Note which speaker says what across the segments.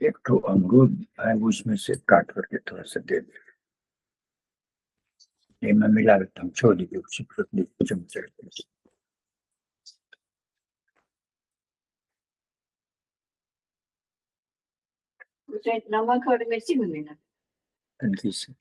Speaker 1: एक तो अमरूद है, उसमें से काट करके थोड़ा सा दे दे। ये मैं मिला लेता हूँ, छोड़ दीजिए उसी चम्मच।
Speaker 2: उसमें नमक और मिर्ची मिलेगा।
Speaker 1: हल्की से।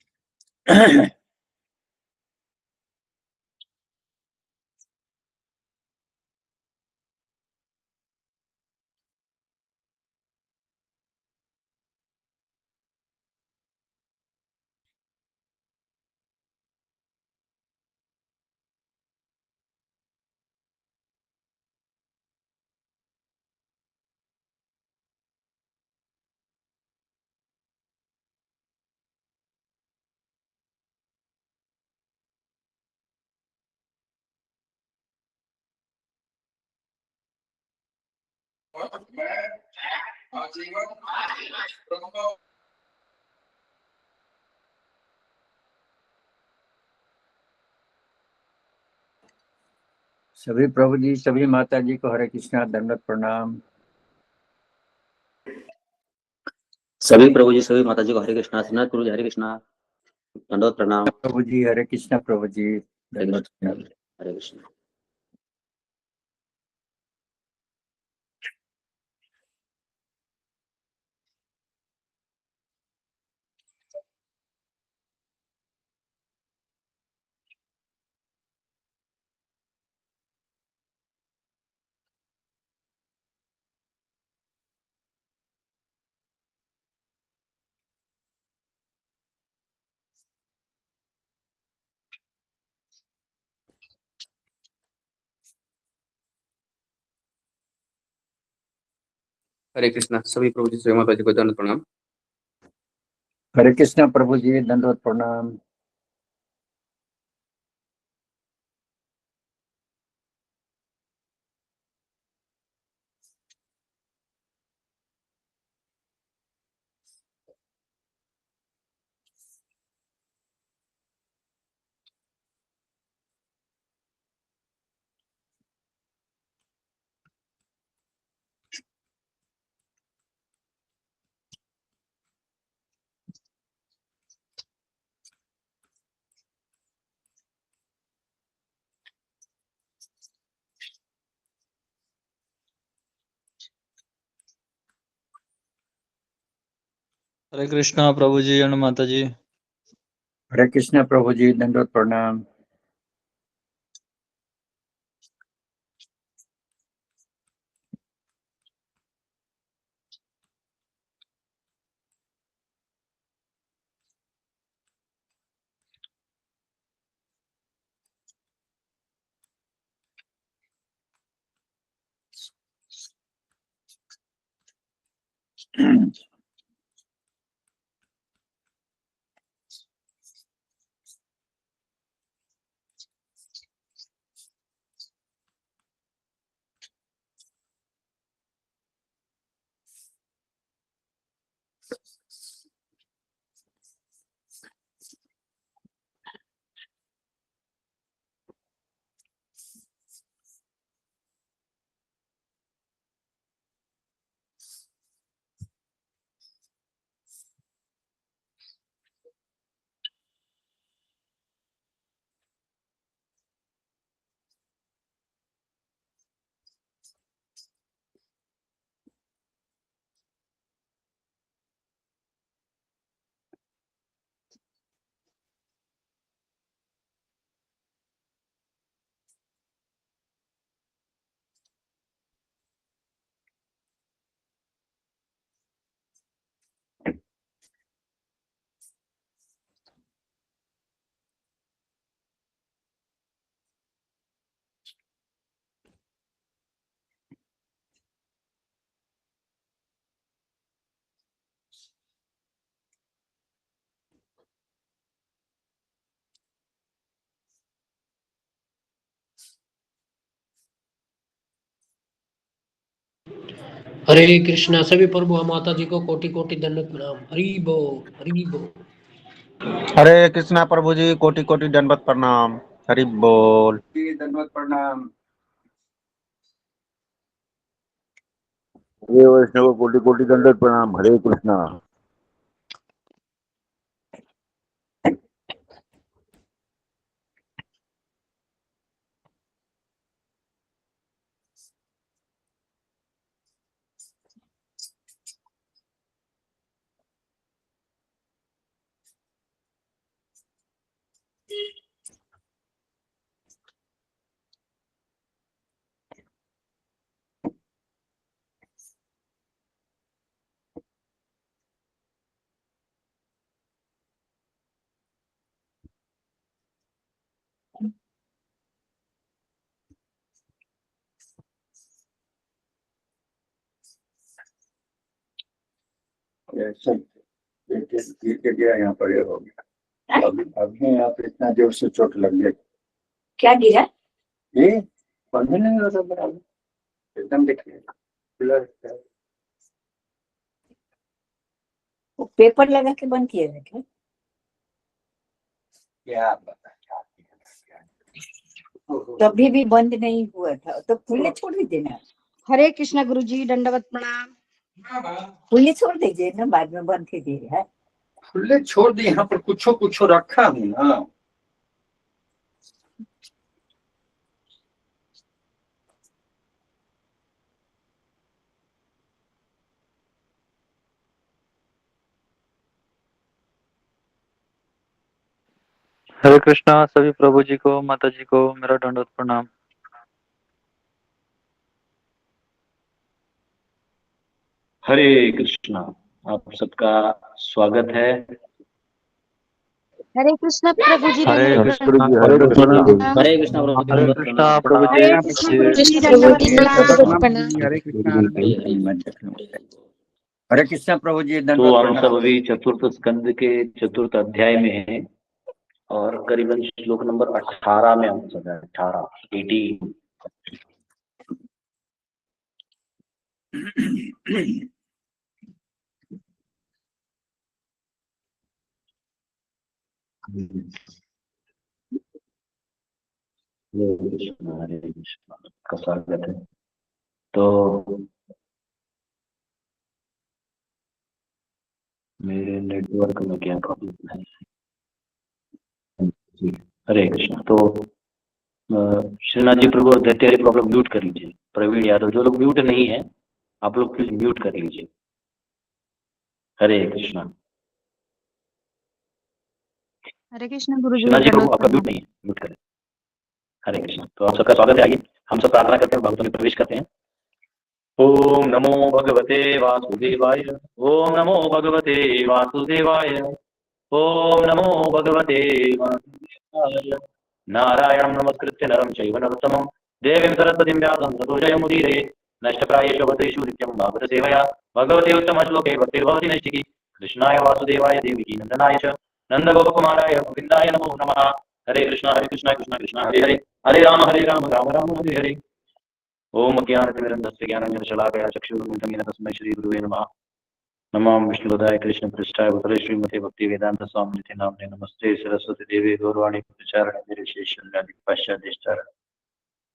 Speaker 1: सभी प्रभु जी, सभी माता जी को हरे कृष्णा, दंडवत प्रणाम।
Speaker 3: सभी प्रभु जी, सभी माता जी को हरे कृष्णा, श्रीनाथ गुरु जी हरे कृष्णा, दंडवत प्रणाम।
Speaker 1: प्रभु जी हरे कृष्णा, प्रभु जी दंडवत प्रणाम।
Speaker 3: हरे कृष्णा। हरे कृष्णा, सभी प्रभु जी, सभी माता जी को दंडवत प्रणाम।
Speaker 1: हरे कृष्णा प्रभु जी, दंडवत प्रणाम।
Speaker 4: हरे कृष्णा प्रभु जी और माता जी।
Speaker 1: हरे कृष्णा प्रभु जी, दंडवत प्रणाम।
Speaker 5: हरे कृष्णा, सभी प्रभु माता जी को कोटि कोटि दंडवत प्रणाम। हरि बोल, हरि बोल।
Speaker 6: हरे कृष्णा प्रभु जी, कोटि कोटि दंडवत प्रणाम। हरि बोल।
Speaker 1: दंडवत प्रणाम।
Speaker 7: हरे वैष्णव कोटि कोटि दंडवत प्रणाम। हरे कृष्णा।
Speaker 1: गिर के गया यहाँ पर, ये हो गया। अभी यहाँ पे इतना जोर से चोट लग गया।
Speaker 2: क्या गिरा?
Speaker 1: ये बंद नहीं हो रहा बराबर, एकदम देखिए ब्लर है।
Speaker 2: वो पेपर लगा के बंद किया है क्या?
Speaker 1: क्या पता क्या किया।
Speaker 2: तभी भी बंद नहीं हुआ था तो खुले छोड़ दीजिए ना।
Speaker 8: हरे कृष्णा गुरुजी, दंडवत प्रणाम।
Speaker 2: खुले छोड़ दीजिए ना, बाद में बंद कीजिए। है
Speaker 1: खुले छोड़ दिए, यहाँ पर कुछो कुछो रखा हूँ ना।
Speaker 4: हरे कृष्णा सभी प्रभु जी को, माता जी को मेरा दंडवत प्रणाम।
Speaker 3: हरे कृष्णा। आप सबका स्वागत है।
Speaker 8: हरे कृष्णा प्रभु जी,
Speaker 4: हरे
Speaker 8: दंडवत
Speaker 4: कृष्णा
Speaker 7: हरे कृष्णा।
Speaker 8: प्रणाम।
Speaker 3: हरे कृष्णा प्रभु जी,
Speaker 4: हरे
Speaker 3: दंडवत
Speaker 4: कृष्णा
Speaker 3: प्रणाम।
Speaker 4: प्रभु जी।
Speaker 8: हरे कृष्णा गुरुजी, दंडवत प्रणाम।
Speaker 1: हरे कृष्णा।
Speaker 3: हरे हरे।
Speaker 1: हरे कृष्णा प्रभु जी,
Speaker 3: तो
Speaker 1: दंडवत
Speaker 3: हम सब
Speaker 1: प्रणाम।
Speaker 3: अभी चतुर्थ स्कंद के चतुर्थ अध्याय में हैं और करीबन श्लोक नंबर 18 में हम सब हैं। 18 हरे कृष्णा का स्वागत है। तो मेरे नेटवर्क में क्या प्रॉब्लम है? हरे कृष्णा। तो श्रीनाथ जी प्रभु दैत्य प्रॉब्लम म्यूट कर लीजिए। प्रवीण यादव, जो लोग म्यूट नहीं है आप लोग प्लीज म्यूट कर लीजिए। हरे कृष्णा।
Speaker 8: हरे कृष्णा गुरुजी,
Speaker 3: श्रीनाथ जी प्रभु
Speaker 8: दंडवत
Speaker 3: आपका म्यूट
Speaker 8: प्रणाम।
Speaker 3: नहीं है, म्यूट करें। हरे कृष्णा। तो आप सबका स्वागत है। आइए हम सब प्रार्थना करते हैं, भगवतों में प्रवेश करते हैं। ओम नमो भगवते वासुदेवाय। ओम नमो भगवते वासुदेवाय। ओम नमो भगवते वासुदेवाय। नारायणं नमस्कृत्य नरं चैव नरोत्तमं देवीं सरस्वतीं व्यासं ततो जयमुदीरये। नष्टप्रायेषु भद्रेषु नित्यं भागवतसेवया भगवते उत्तमश्लोके भक्तिर्भवति नैष्टिकी। कृष्णाय वासुदेवाय देवकी नन्दनाय च नन्दगोपकुमाराय गोविन्दाय नमो नमः। हरे कृष्णा कृष्णा कृष्णा हरे हरे, हरे राम राम राम हरे हरे। ओम ज्ञानतिमिरन्धस्य ज्ञानञ्जनशलाकया चक्षुरुन्मिलितं येन तस्मै श्रीगुरुवे नमः। नमो विष्णुपदाय कृष्णपृष्ठाय भूतले श्रीमते भक्तिवेदांत स्वामिनिधि नाम्ने नमस्ते सरस्वती देवी गौरवाणी प्रचारणे शेषन्यादि पश्चादेष्टार।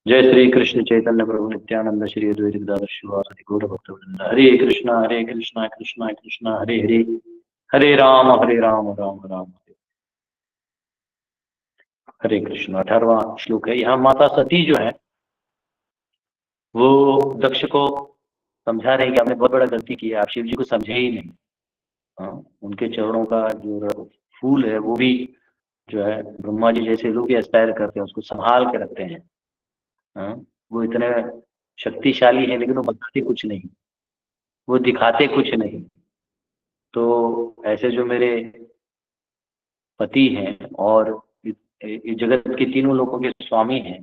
Speaker 3: जय श्री कृष्ण चैतन्य प्रभु नित्यानंद श्री अद्वैत गदाधर शिवासादि गौर भक्तवृंद। हरे कृष्णा कृष्णा कृष्णा हरे हरे, हरे राम राम राम हरे। हरे कृष्ण। 18वां श्लोक है। यहाँ माता सती जो है वो दक्ष को समझा रहे हैं कि आपने बहुत बड़ा गलती की है, आप शिव जी को समझे ही नहीं। हाँ, उनके चरणों का जो फूल है वो भी जो है ब्रह्मा जी जैसे लोग एस्पायर करते हैं, उसको संभाल के रखते हैं। हाँ, वो इतने शक्तिशाली है लेकिन वो बताते कुछ नहीं, वो दिखाते कुछ नहीं। तो ऐसे जो मेरे पति हैं और इस जगत के तीनों लोगों के स्वामी हैं,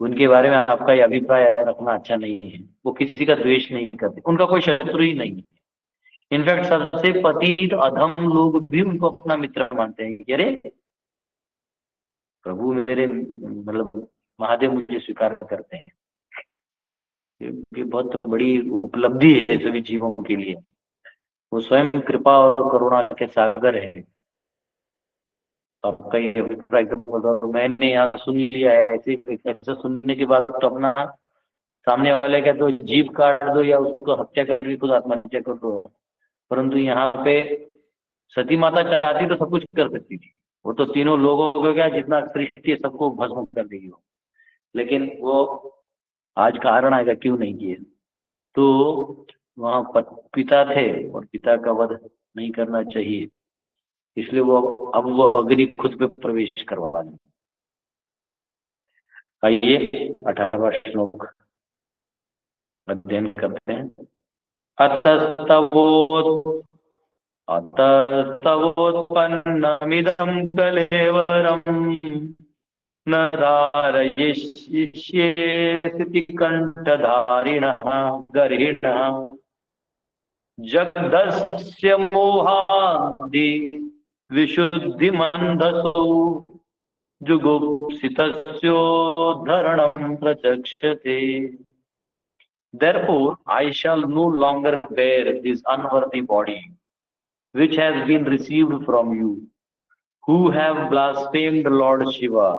Speaker 3: उनके बारे में आपका ये अभिप्राय रखना अच्छा नहीं है। वो किसी का द्वेष नहीं करते, उनका कोई शत्रु ही नहीं है। इनफैक्ट सबसे पतित अधम लोग भी उनको अपना मित्र मानते हैं कि अरे प्रभु मेरे मतलब महादेव मुझे स्वीकार करते हैं। ये बहुत बड़ी उपलब्धि है सभी जीवों के लिए। वो स्वयं कृपा और करुणा के सागर है। आपका ये अभिप्राय एकदम, मैंने यहाँ सुन लिया है, ऐसे ऐसा सुनने के बाद तो अपना सामने वाले का तो जीभ काट दो या उसको हत्या कर खुद आत्महत्या कर दो। परंतु यहाँ पे सती माता चाहती तो सब कुछ कर सकती थी, वो तो तीनों लोगों को क्या जितना सृष्टि है सबको भस्म कर देगी वो, लेकिन वो आज कारण आएगा क्यों नहीं किए। तो वहाँ पिता थे और पिता का वध नहीं करना चाहिए, इसलिए वो अब वो अग्नि खुद पे प्रवेश करवा दें। आइए 18वां श्लोक अध्ययन करते हैं। अतस्तवोत्पन्नमिदं कलेवरम् न धारयिष्येति कंठधारिणः गर्हिणः जगदस्य मोहादि विशुद्धिमन्धसो जुगुप्सितस्योद्धरणं प्रचक्षते। Therefore, I shall no longer bear this unworthy body, which has been received from you, who have blasphemed Lord Shiva.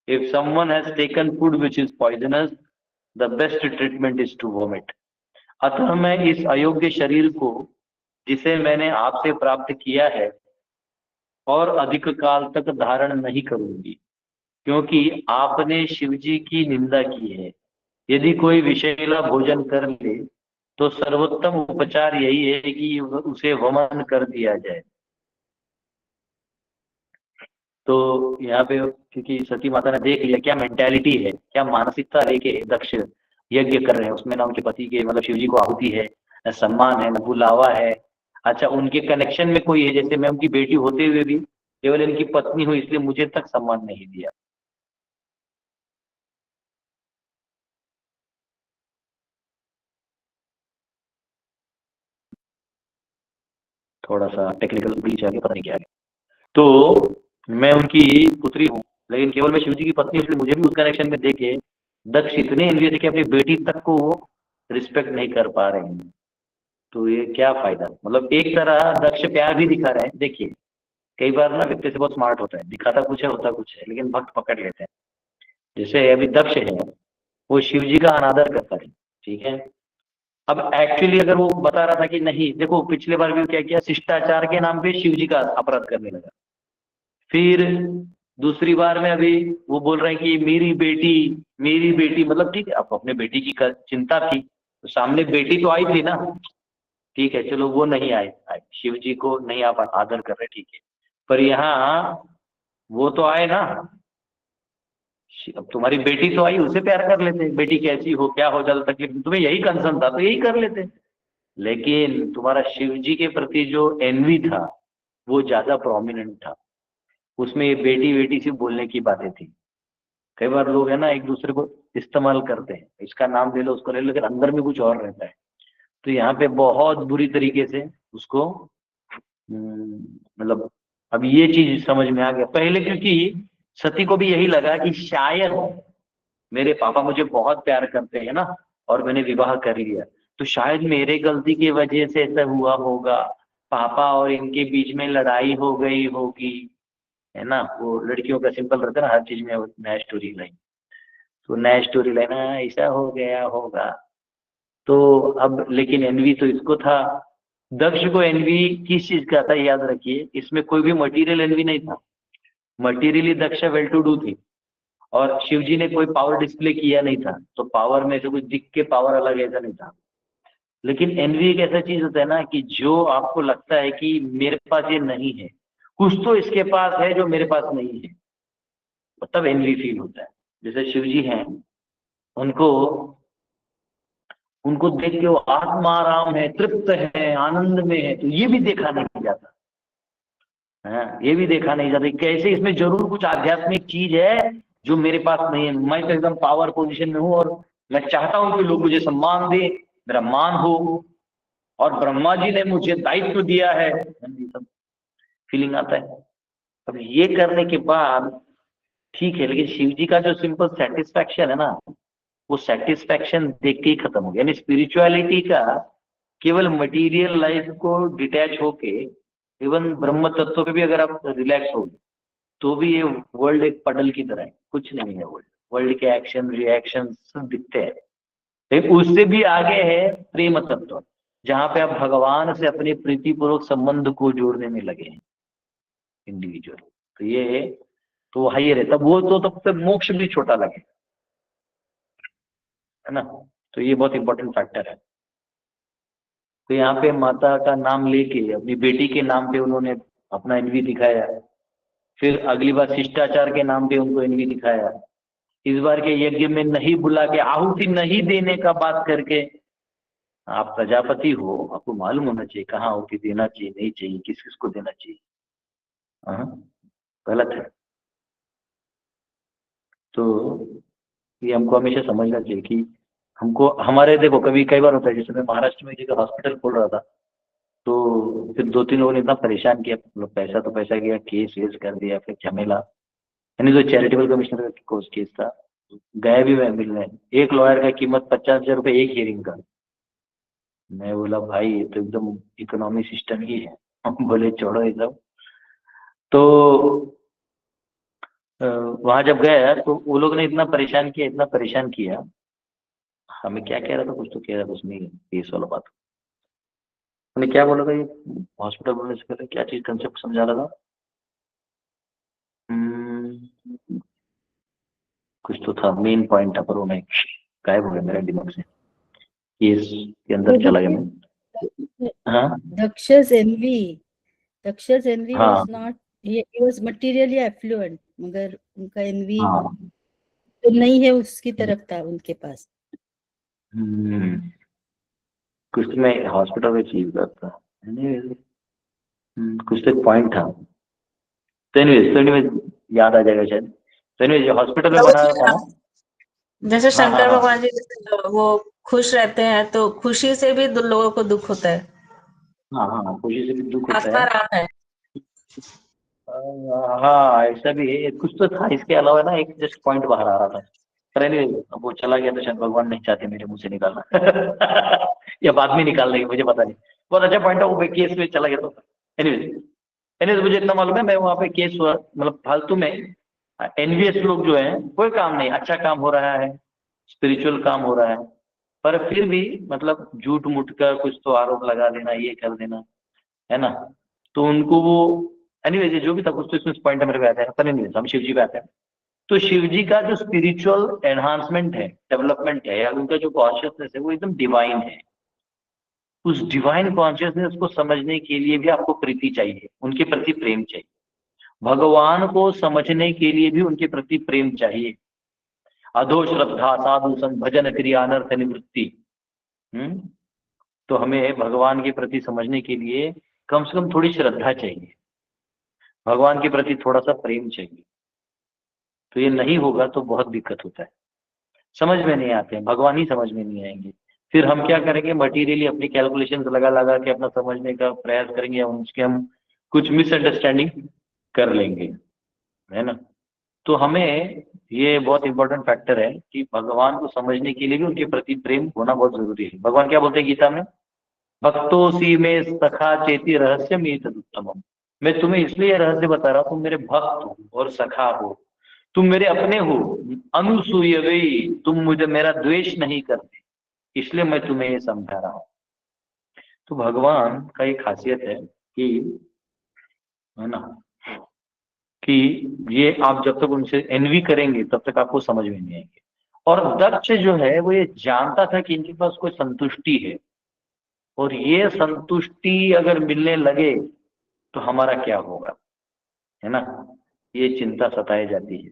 Speaker 3: If someone has taken food which is poisonous, the best treatment is to vomit. अतः मैं इस अयोग्य शरीर को, जिसे मैंने आपसे प्राप्त किया है, और अधिक काल तक धारण नहीं करूंगी, क्योंकि आपने शिवजी की निंदा की है। यदि कोई विषैला भोजन कर ले तो सर्वोत्तम उपचार यही है कि उसे वमन कर दिया जाए। तो यहाँ पे क्योंकि सती माता ने देख लिया क्या मेंटालिटी है, क्या मानसिकता लेके दक्ष यज्ञ कर रहे हैं, उसमें ना उनके पति के मतलब शिवजी को आहुति है, न सम्मान है, न बुलावा है। अच्छा उनके कनेक्शन में कोई है, जैसे मैं उनकी बेटी होते हुए भी केवल इनकी पत्नी हुई इसलिए मुझे तक सम्मान नहीं दिया। थोड़ा सा टेक्निकल बीच आगे पता नहीं क्या है। तो मैं उनकी पुत्री हूँ, लेकिन केवल मैं शिवजी की पत्नी, इसलिए मुझे भी उस कनेक्शन में देखे दक्ष इतने एनवियस है कि अपनी बेटी तक को वो रिस्पेक्ट नहीं कर पा रहे हैं। तो ये क्या फायदा। मतलब एक तरह दक्ष प्यार भी दिखा रहे हैं। देखिए कई बार ना व्यक्ति से बहुत स्मार्ट होता है, दिखाता कुछ है होता कुछ है, लेकिन भक्त पकड़ लेते हैं। जैसे अभी दक्ष है वो शिव जी का अनादर करता है, ठीक है। अब एक्चुअली अगर वो बता रहा था कि नहीं, देखो पिछले बार भी क्या किया, शिष्टाचार के नाम पे शिव जी का अपराध करने लगा। फिर दूसरी बार में अभी वो बोल रहे हैं कि मेरी बेटी मतलब ठीक है, अब अपने बेटी की चिंता थी तो सामने बेटी तो आई थी ना, ठीक है चलो वो नहीं आए, शिव जी को नहीं आप आदर कर रहे, ठीक है। पर यहाँ वो तो आए ना, अब तुम्हारी बेटी तो आई, उसे प्यार कर लेते, बेटी कैसी हो क्या हो ज्यादा तकलीफ, तुम्हें यही कंसर्न था तो यही कर लेते। लेकिन तुम्हारा शिव जी के प्रति जो एनवी था वो ज्यादा प्रोमिनेंट था, उसमें ये बेटी से बोलने की बातें थी। कई बार लोग है ना एक दूसरे को इस्तेमाल करते हैं, इसका नाम ले लो उसको ले लो, लेकिन अंदर में कुछ और रहता है। तो यहाँ पे बहुत बुरी तरीके से उसको मतलब अब ये चीज समझ में आ गया। पहले क्योंकि सती को भी यही लगा कि शायद मेरे पापा मुझे बहुत प्यार करते हैं ना और मैंने विवाह कर लिया, तो शायद मेरे गलती की वजह से ऐसा हुआ होगा, पापा और इनके बीच में लड़ाई हो गई होगी, है ना। वो लड़कियों का सिंपल रहता है ना, हर चीज में नया स्टोरी लाइन, तो नया स्टोरी लाइन ऐसा हो गया होगा। तो अब लेकिन एनवी तो इसको था, दक्ष को एनवी किस चीज का था याद रखिए, इसमें कोई भी मटेरियल एनवी नहीं था। Materially Daksh well to do थी और शिवजी ने कोई पावर डिस्प्ले किया नहीं था, तो पावर में से कुछ दिख के पावर अलग ऐसा नहीं था। लेकिन एनवी एक ऐसा चीज होता है ना कि जो आपको लगता है कि मेरे पास ये नहीं है, कुछ तो इसके पास है जो मेरे पास नहीं है, तब एनवी फील होता है। जैसे शिवजी हैं, उनको देख के वो आत्माराम है, तृप्त है, आनंद में है, तो ये भी देखा नहीं जाता है, ये भी देखा नहीं जाता कैसे इसमें जरूर कुछ आध्यात्मिक चीज है जो मेरे पास नहीं है। मैं तो एकदम पावर पोजीशन में हूँ और मैं चाहता हूँ कि लोग मुझे सम्मान दे, मेरा मान हो, और ब्रह्मा जी ने मुझे दायित्व दिया है, सब फीलिंग आता है। अब ये करने के बाद ठीक है, लेकिन शिव जी का जो सिंपल सेटिस्फैक्शन है ना, वो सेटिस्फैक्शन देख के ही खत्म हो गया। यानी स्पिरिचुअलिटी का केवल मटेरियल लाइफ को डिटैच होके इवन ब्रह्म तत्व पे भी अगर आप रिलैक्स हो तो भी ये वर्ल्ड एक पडल की तरह है, कुछ नहीं है। वर्ल्ड के एक्शन रिएक्शन सब दिखते हैं, लेकिन उससे भी आगे है प्रेम तत्व, जहां पे आप भगवान से अपने प्रीतिपूर्वक संबंध को जोड़ने में लगे हैं इंडिविजुअल। तो ये तो हाई रहता, वो तो तब तक मोक्ष भी छोटा लगे, है ना। तो ये बहुत इंपॉर्टेंट फैक्टर है। तो यहाँ पे माता का नाम लेके अपनी बेटी के नाम पे उन्होंने अपना एनवी दिखाया, फिर अगली बार शिष्टाचार के नाम पे उनको एनवी दिखाया, इस बार के यज्ञ में नहीं बुला के आहुति नहीं देने का बात करके, आप प्रजापति हो, आपको मालूम होना चाहिए कहाँ आहुति देना चाहिए, नहीं चाहिए, किस किस को देना चाहिए। हाँ, गलत है। तो ये हमको हमेशा समझना चाहिए कि हमको हमारे, देखो कभी कई बार होता है, जैसे मैं महाराष्ट्र में जगह हॉस्पिटल खोल रहा था, तो फिर 2-3 लोगों ने इतना परेशान किया, मतलब पैसा तो पैसा गया, केस वेस कर दिया, फिर झमेला, यानी जो चैरिटेबल कमिश्नर का केस था, गए भी मैं मिलने, एक लॉयर का कीमत 50,000 रुपये एक हियरिंग का। मैं बोला भाई ये तो एकदम इकोनॉमी सिस्टम ही है। हम बोले छोड़ो एकदम। तो वहां जब गया तो वो लोग ने इतना परेशान किया, हमें क्या कह रहा था, कुछ तो कह रहा था उसमें केस वाला बात। उन्हें क्या बोला था, ये हॉस्पिटल बोलने से पहले क्या चीज कंसेप्ट समझा रहा था, कुछ तो था, मेन पॉइंट था, पर वो मैं गायब हो गया मेरे दिमाग से, केस के अंदर चला गया मैं। हाँ
Speaker 9: Daksha's envy
Speaker 3: हाँ
Speaker 9: was not, he was materially affluent, मगर उनका envy
Speaker 3: हाँ
Speaker 9: तो नहीं है, उसकी तरफ था उनके पास।
Speaker 3: कुछ तो मैं हॉस्पिटल में चीज करता, कुछ तो एक पॉइंट था, तो एनीवेज याद आ जाएगा शायद। तो एनीवेज हॉस्पिटल में बना था ना,
Speaker 10: जैसे
Speaker 3: हाँ
Speaker 10: शंकर
Speaker 3: हाँ
Speaker 10: भगवान जी वो खुश रहते हैं, तो खुशी से भी लोगों को दुख होता है।
Speaker 3: हाँ, खुशी से भी दुख होता
Speaker 10: आत्मा
Speaker 3: है।
Speaker 10: राम है।
Speaker 3: हाँ ऐसा भी है, कुछ तो था इसके अलावा ना, एक जस्ट पॉइंट बाहर आ रहा था, पर anyway, वो चला गया, तो शायद भगवान नहीं चाहते मेरे मुंह से निकालना या बाद में निकाल देंगे, मुझे पता नहीं। बहुत अच्छा पॉइंट है, वो केस में चला गया तो। एनीवेज मुझे इतना मालूम है, मैं वहाँ पे केस हुआ, मतलब फालतू में एनवीएस लोग जो है, कोई काम नहीं, अच्छा काम हो रहा है, स्पिरिचुअल काम हो रहा है, पर फिर भी मतलब झूठ मूठ का कुछ तो आरोप लगा देना, ये कर देना, है ना। तो उनको वो एनीवेज जो भी था, कुछ तो इसमें पॉइंट मेरे पे आता है, पर एनीवेज हम शिव जी पे आते हैं। तो शिव जी का जो स्पिरिचुअल एनहांसमेंट है, डेवलपमेंट है, या उनका जो कॉन्शियसनेस है, वो एकदम डिवाइन है। उस डिवाइन कॉन्शियसनेस को समझने के लिए भी आपको प्रीति चाहिए, उनके प्रति प्रेम चाहिए। भगवान को समझने के लिए भी उनके प्रति प्रेम चाहिए। अधो श्रद्धा साधु संग भजन क्रिया अनर्थ निवृत्ति। तो हमें भगवान के प्रति समझने के लिए कम से कम थोड़ी श्रद्धा चाहिए, भगवान के प्रति थोड़ा सा प्रेम चाहिए। तो ये नहीं होगा तो बहुत दिक्कत होता है, समझ में नहीं आते हैं, भगवान ही समझ में नहीं आएंगे। फिर हम क्या करेंगे, मटीरियली अपनी कैलकुलेशंस लगा के अपना समझने का प्रयास करेंगे, या उसके हम कुछ मिसअंडरस्टैंडिंग कर लेंगे, है ना। तो हमें ये बहुत इंपॉर्टेंट फैक्टर है कि भगवान को समझने के लिए भी उनके प्रति प्रेम होना बहुत जरूरी है। भगवान क्या बोलते हैं गीता में, भक्तोसी में सखा चेती रहस्य में तदुत्तमम। मैं तुम्हें इसलिए रहस्य बता रहा हूँ, तुम मेरे भक्त हो और सखा हो, तुम मेरे अपने हो, अनुसूय गई, तुम मुझे मेरा द्वेष नहीं करते, इसलिए मैं तुम्हें ये समझा रहा हूँ। तो भगवान का एक खासियत है कि, है ना, कि ये आप जब तक उनसे एनवी करेंगे तब तक आपको समझ में नहीं आएंगे। और दक्ष जो है वो ये जानता था कि इनके पास कोई संतुष्टि है, और ये संतुष्टि अगर मिलने लगे तो हमारा क्या होगा, है ना, ये चिंता सताई जाती है।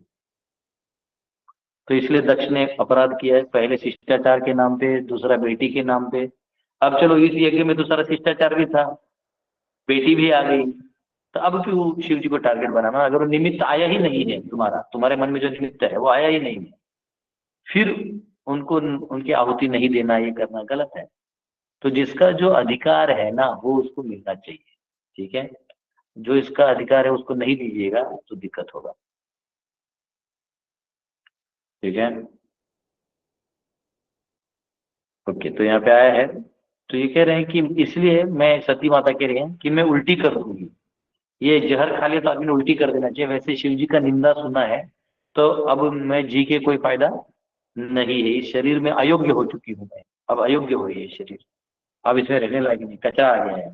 Speaker 3: तो इसलिए दक्ष ने अपराध किया है, पहले शिष्टाचार के नाम पे, दूसरा बेटी के नाम पे। अब चलो इस यज्ञ में तो सारा शिष्टाचार भी था, बेटी भी आ गई, तो अब क्यों शिव जी को टारगेट बनाना, अगर वो निमित्त आया ही नहीं है, तुम्हारे मन में जो निमित्त है वो आया ही नहीं है, फिर उनको उनकी आहुति नहीं देना, ये करना गलत है। तो जिसका जो अधिकार है ना, वो उसको मिलना चाहिए, ठीक है। जो इसका अधिकार है उसको नहीं दीजिएगा तो दिक्कत होगा, ठीक है। ओके, तो यहाँ पे आया है, तो ये कह रहे हैं कि इसलिए मैं, सती माता कह रही है कि मैं उल्टी कर दूंगी, ये जहर खा लिया तो आदमी ने उल्टी कर देना चाहिए, वैसे शिव जी का निंदा सुना है तो अब मैं जी के कोई फायदा नहीं है, इस शरीर में अयोग्य हो चुकी हूँ मैं, अब अयोग्य हो ये शरीर, अब इसमें रहने लायक नहीं, कचरा आ गया है।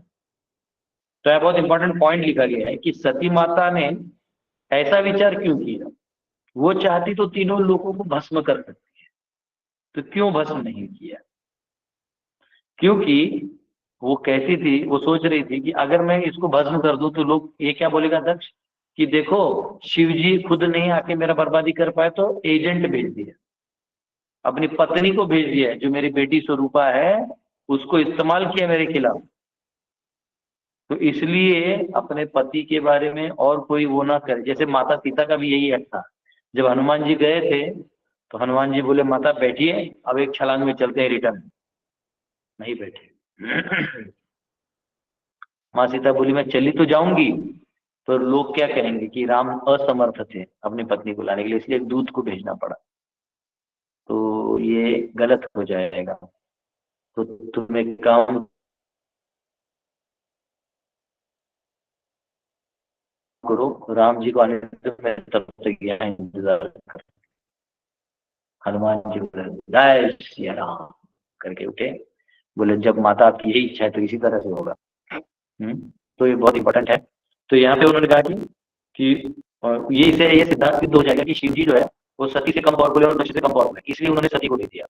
Speaker 3: तो यह बहुत इंपॉर्टेंट पॉइंट लिखा गया है कि सती माता ने ऐसा विचार क्यों किया। वो चाहती तो तीनों लोगों को भस्म कर सकती है, तो क्यों भस्म नहीं किया? क्योंकि वो कहती थी, वो सोच रही थी कि अगर मैं इसको भस्म कर दूं तो लोग ये क्या बोलेगा दक्ष कि देखो शिव जी खुद नहीं आके मेरा बर्बादी कर पाए तो एजेंट भेज दिया, अपनी पत्नी को भेज दिया जो मेरी बेटी स्वरूपा है, उसको इस्तेमाल किया मेरे खिलाफ। तो इसलिए अपने पति के बारे में और कोई वो ना करे। जैसे माता सीता का भी यही हक था, जब हनुमान जी गए थे तो हनुमान जी बोले माता बैठिए, अब एक छलांग में चलते हैं रिटर्न, नहीं बैठे। माँ सीता बोली मैं चली तो जाऊंगी, तो लोग क्या कहेंगे कि राम असमर्थ थे अपनी पत्नी को लाने के लिए, इसलिए एक दूत को भेजना पड़ा, तो ये गलत हो जाएगा। तो तुम एक काम करो, राम जी को आने दो, मैं तब तक यहाँ इंतजार कर। हनुमान जी बोले जय श्री राम करके उठे, बोले जब माता आपकी यही इच्छा है तो इसी तरह से होगा। तो ये बहुत इंपॉर्टेंट है। तो यहाँ पे उन्होंने कहा कि ये इससे ये सिद्धांत सिद्ध हो जाएगा कि शिव जी जो है वो सती से कम पावरफुल है और दक्ष से कम पावरफुल है, इसलिए उन्होंने सती को दे दिया।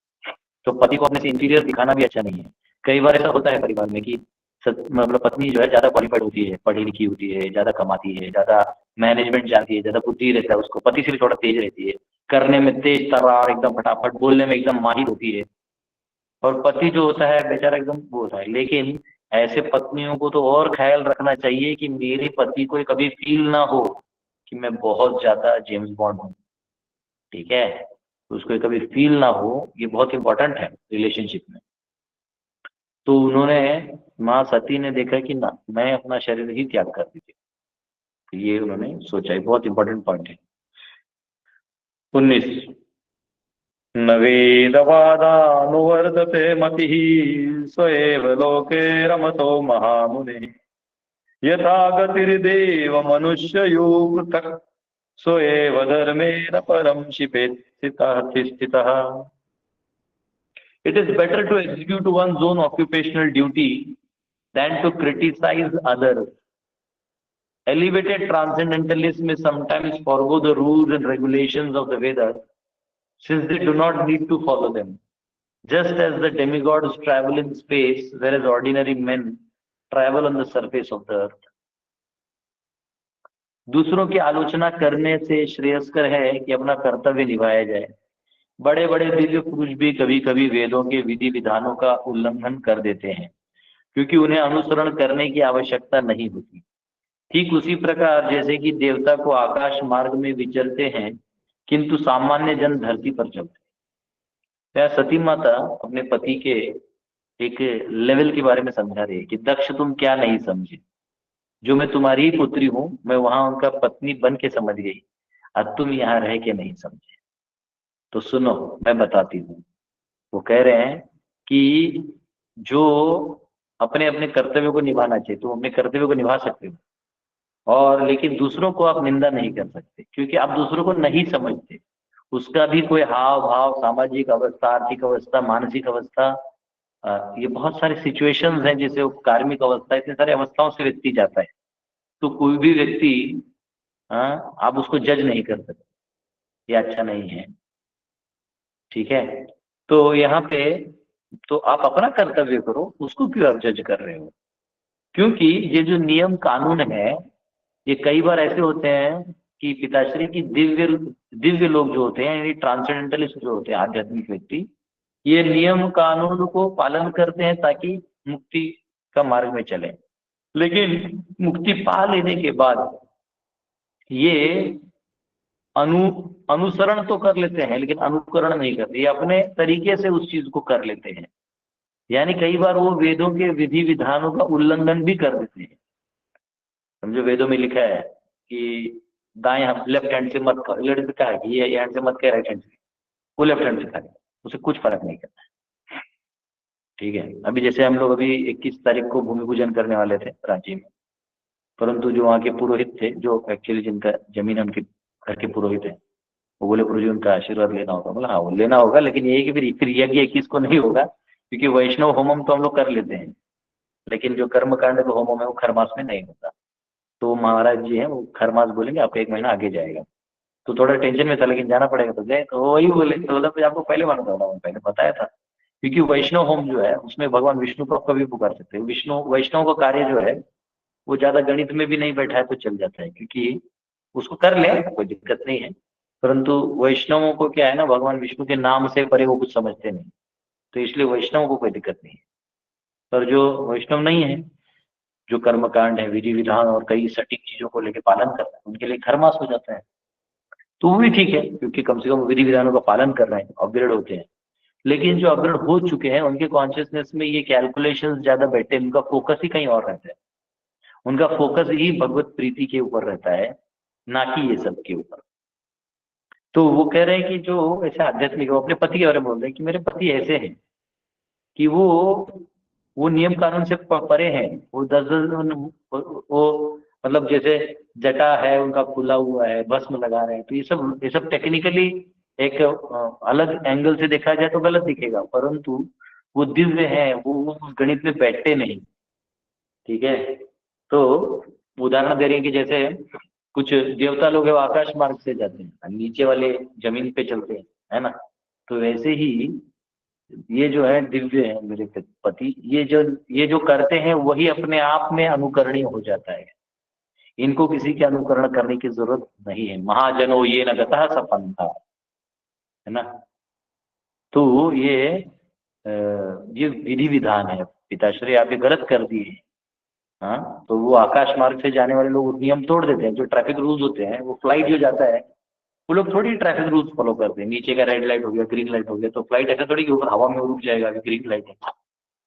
Speaker 3: तो पति को अपने से इंटीरियर दिखाना भी अच्छा नहीं है। कई बार ऐसा होता है परिवार में कि मतलब पत्नी जो है ज्यादा क्वालिफाइड होती है, पढ़ी लिखी होती है, ज्यादा कमाती है, ज्यादा मैनेजमेंट जानती है, ज्यादा बुद्धि रहता है उसको, पति से भी थोड़ा तेज रहती है, करने में तेज तर्रार, एकदम फटाफट, बोलने में एकदम माहिर होती है, और पति जो होता है बेचारा एकदम वो होता है। लेकिन ऐसे पत्नियों को तो और ख्याल रखना चाहिए कि मेरे पति को कभी फील ना हो कि मैं बहुत ज्यादा जेम्स बॉन्ड हूँ, ठीक है, उसको कभी फील ना हो, ये बहुत इंपॉर्टेंट है रिलेशनशिप में। तो उन्होंने, माँ सती ने देखा कि ना मैं अपना शरीर ही त्याग कर दी थी, तो ये उन्होंने सोचा, है बहुत इंपॉर्टेंट पॉइंट है। 19 न वेदवादानुवर्तते मतिः स्वएव लोके रमतो महामुने यथा गतिर्देव मनुष्ययो पृथक् स्वएव धर्मेण परम शिपेत् स्थितः। It is better to execute one's own occupational duty than to criticize others. Elevated transcendentalists may sometimes forego the rules and regulations of the Vedas, since they do not need to follow them. Just as the demigods travel in space, whereas ordinary men travel on the surface of the earth. दूसरों की आलोचना करने से श्रेयस्कर है कि अपना कर्तव्य निभाया जाए। बड़े बड़े दिव्य पुरुष भी कभी कभी वेदों के विधि विधानों का उल्लंघन कर देते हैं, क्योंकि उन्हें अनुसरण करने की आवश्यकता नहीं होती। ठीक उसी प्रकार जैसे कि देवता को आकाश मार्ग में विचरते हैं, किंतु सामान्य जन धरती पर चलते हैं। सती माता अपने पति के एक लेवल के बारे में समझा रही है कि दक्ष तुम क्या नहीं समझे, जो मैं तुम्हारी ही पुत्री हूं, मैं वहां उनका पत्नी बन के समझ गई, अब तुम यहाँ रह के नहीं समझे। तो सुनो मैं बताती हूँ। वो कह रहे हैं कि जो अपने अपने कर्तव्यों को निभाना चाहिए, तुम अपने कर्तव्यों को निभा सकते हो, और लेकिन दूसरों को आप निंदा नहीं कर सकते, क्योंकि आप दूसरों को नहीं समझते। उसका भी कोई हाव भाव, सामाजिक अवस्था, आर्थिक अवस्था, मानसिक अवस्था, ये बहुत सारे सिचुएशंस हैं, जैसे कार्मिक अवस्था, इतने सारे अवस्थाओं से व्यक्ति जाता है। तो कोई भी व्यक्ति आप उसको जज नहीं कर सकते, ये अच्छा नहीं है, ठीक है। तो यहाँ पे तो आप अपना कर्तव्य करो, उसको क्यों आप जज कर रहे हो? क्योंकि ये जो नियम कानून है, ये कई बार ऐसे होते हैं कि पिताश्री की दिव्य लोग जो होते हैं, यानी ट्रांसेंडेंटलिस्ट जो होते हैं, आध्यात्मिक व्यक्ति, ये नियम कानून को पालन करते हैं ताकि मुक्ति का मार्ग में चले। लेकिन मुक्ति पा लेने के बाद ये अनुसरण तो कर लेते हैं, लेकिन अनुकरण नहीं करते, ये अपने तरीके से उस चीज को कर लेते हैं। यानी कई बार वो वेदों के विधि विधानों का उल्लंघन भी कर देते हैं। समझो वेदों में लिखा है कि दाएं लेफ्ट हैंड से मत खाओ, लड़के कहा है कि ये हैंड से मत खाए, राइट हैंड से, वो लेफ्ट हैंड से खा, उसे कुछ फर्क नहीं करता है, ठीक है। अभी जैसे हम लोग अभी 21 तारीख को भूमि पूजन करने वाले थे रांची में, परंतु जो वहाँ के पुरोहित थे, जो एक्चुअली जिनका जमीन उनके घर के पुरोहित है, वो बोले प्रभु जी उनका आशीर्वाद लेना होगा। बोला हाँ वो लेना होगा, लेकिन ये है कि फिर यज्ञ 21 को नहीं होगा, क्योंकि वैष्णव होमम तो हम लोग कर लेते हैं, लेकिन जो कर्म कांड का होमम है वो खरमास में नहीं होता। तो महाराज जी हैं वो खरमास बोलेंगे, आपको 1 महीना आगे जाएगा। तो थोड़ा टेंशन में था, लेकिन जाना पड़ेगा तो गए। तो वही बोले, तो बोला आपको पहले मालूम था, पहले बताया था, क्योंकि वैष्णव होम जो है उसमें भगवान विष्णु को कभी पुकार सकते हैं। विष्णु वैष्णव का कार्य जो है वो ज्यादा गणित में भी नहीं बैठा है तो चल जाता है, क्योंकि उसको कर ले कोई दिक्कत नहीं है, परंतु वैष्णवों को क्या है ना, भगवान विष्णु के नाम से परे वो कुछ समझते नहीं, तो इसलिए वैष्णव को कोई दिक्कत नहीं है। पर जो वैष्णव नहीं है, जो कर्मकांड है, विधि विधान और कई सटीक चीजों को लेकर पालन करता है, उनके लिए खरमास हो जाता है। तो वो भी ठीक है, क्योंकि कम से कम विधि विधानों का पालन कर रहे हैं, अपग्रेड होते हैं। लेकिन जो अपग्रेड हो चुके हैं उनके कॉन्शियसनेस में ये कैलकुलेशंस ज्यादा बैठे, उनका फोकस ही कहीं और रहता है, उनका फोकस ही भगवत प्रीति के ऊपर रहता है, ना कि ये सब के ऊपर। तो वो कह रहे हैं कि जो ऐसे आध्यात्मिक, वो अपने पति के बारे में बोल रहे हैं कि मेरे पति ऐसे हैं कि वो नियम कानून से परे हैं। वो 10 वो मतलब जैसे जटा है उनका खुला हुआ है, भस्म लगा रहे हैं, तो ये सब टेक्निकली एक अलग एंगल से देखा जाए तो गलत दिखेगा, परंतु वो दिव्य है, वो उस गणित में बैठते नहीं। ठीक है, तो उदाहरण दे रहे हैं कि जैसे कुछ देवता लोग है वो आकाश मार्ग से जाते हैं, नीचे वाले जमीन पे चलते हैं, है ना। तो वैसे ही ये जो है दिव्य है मेरे पति, ये जो करते हैं वही अपने आप में अनुकरणीय हो जाता है, इनको किसी के अनुकरण करने की जरूरत नहीं है। महाजनो ये न गतः सपंथा, है ना। तो ये विधि विधान है। पिताश्री आप ये गलत कर दिए। हाँ, तो वो आकाश मार्ग से जाने वाले लोग नियम तोड़ देते हैं। जो ट्रैफिक रूल्स होते हैं, वो फ्लाइट जो जाता है वो लोग थोड़ी ट्रैफिक रूल्स फॉलो करते हैं। नीचे का रेड लाइट हो गया, ग्रीन लाइट हो गया, तो फ्लाइट ऐसा थोड़ी कि ऊपर हवा में रुक जाएगा कि ग्रीन लाइट है।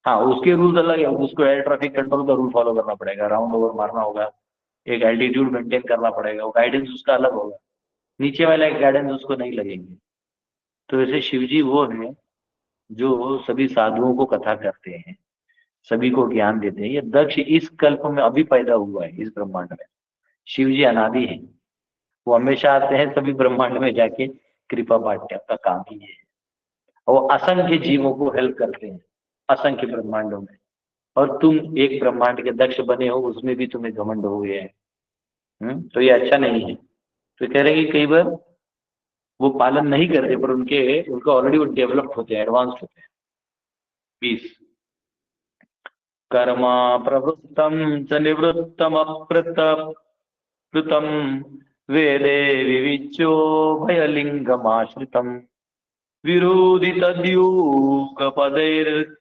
Speaker 3: हाँ, उसके रूल्स अलग है, उसको एयर ट्रैफिक कंट्रोल का रूल फॉलो करना पड़ेगा, राउंड ओवर मारना होगा, एक एल्टीट्यूड मेंटेन करना पड़ेगा, वो गाइडेंस उसका अलग होगा, नीचे वाला एक गाइडेंस उसको नहीं लगेंगे। तो वैसे शिव जी वो है जो सभी साधुओं को कथा करते हैं, सभी को ज्ञान देते हैं। ये दक्ष इस कल्प में अभी पैदा हुआ है इस ब्रह्मांड में। शिव जी अनादि है, वो हमेशा आते हैं सभी ब्रह्मांड में जाके कृपा बांटने का काम ही है। वो असंख्य जीवों को हेल्प करते हैं, असंख्य ब्रह्मांडों में। और तुम एक ब्रह्मांड के दक्ष बने हो, उसमें भी तुम्हें घमंड हो गया है। तो ये अच्छा नहीं है। तो कह रहे हैं कि कई बार वो पालन नहीं करते, पर उनका ऑलरेडी वो डेवलप्ड होते हैं, एडवांस्ड होते हैं। 20 कर्मा प्रवृत्तम च निवृत्तम अप्रतम वेदे विविच्यो भयलिंगमाश्रितम विरोधि तद्यूग पदैर्कर्तरी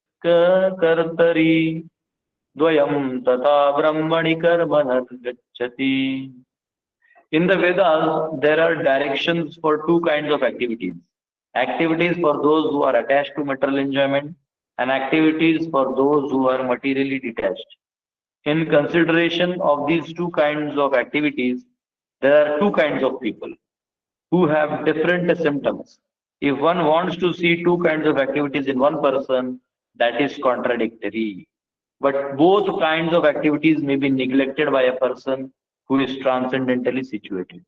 Speaker 3: द्वयम तथा ब्रह्मणि कर्मण गच्छति। In the Vedas, there are directions for 2 kinds of activities. Activities for those who are attached to material enjoyment and activities for those who are materially detached. In consideration of these 2 kinds of activities, there are 2 kinds of people who have different symptoms. If one wants to see 2 kinds of activities in one person, that is contradictory. But both kinds of activities may be neglected by a person who is transcendentally situated.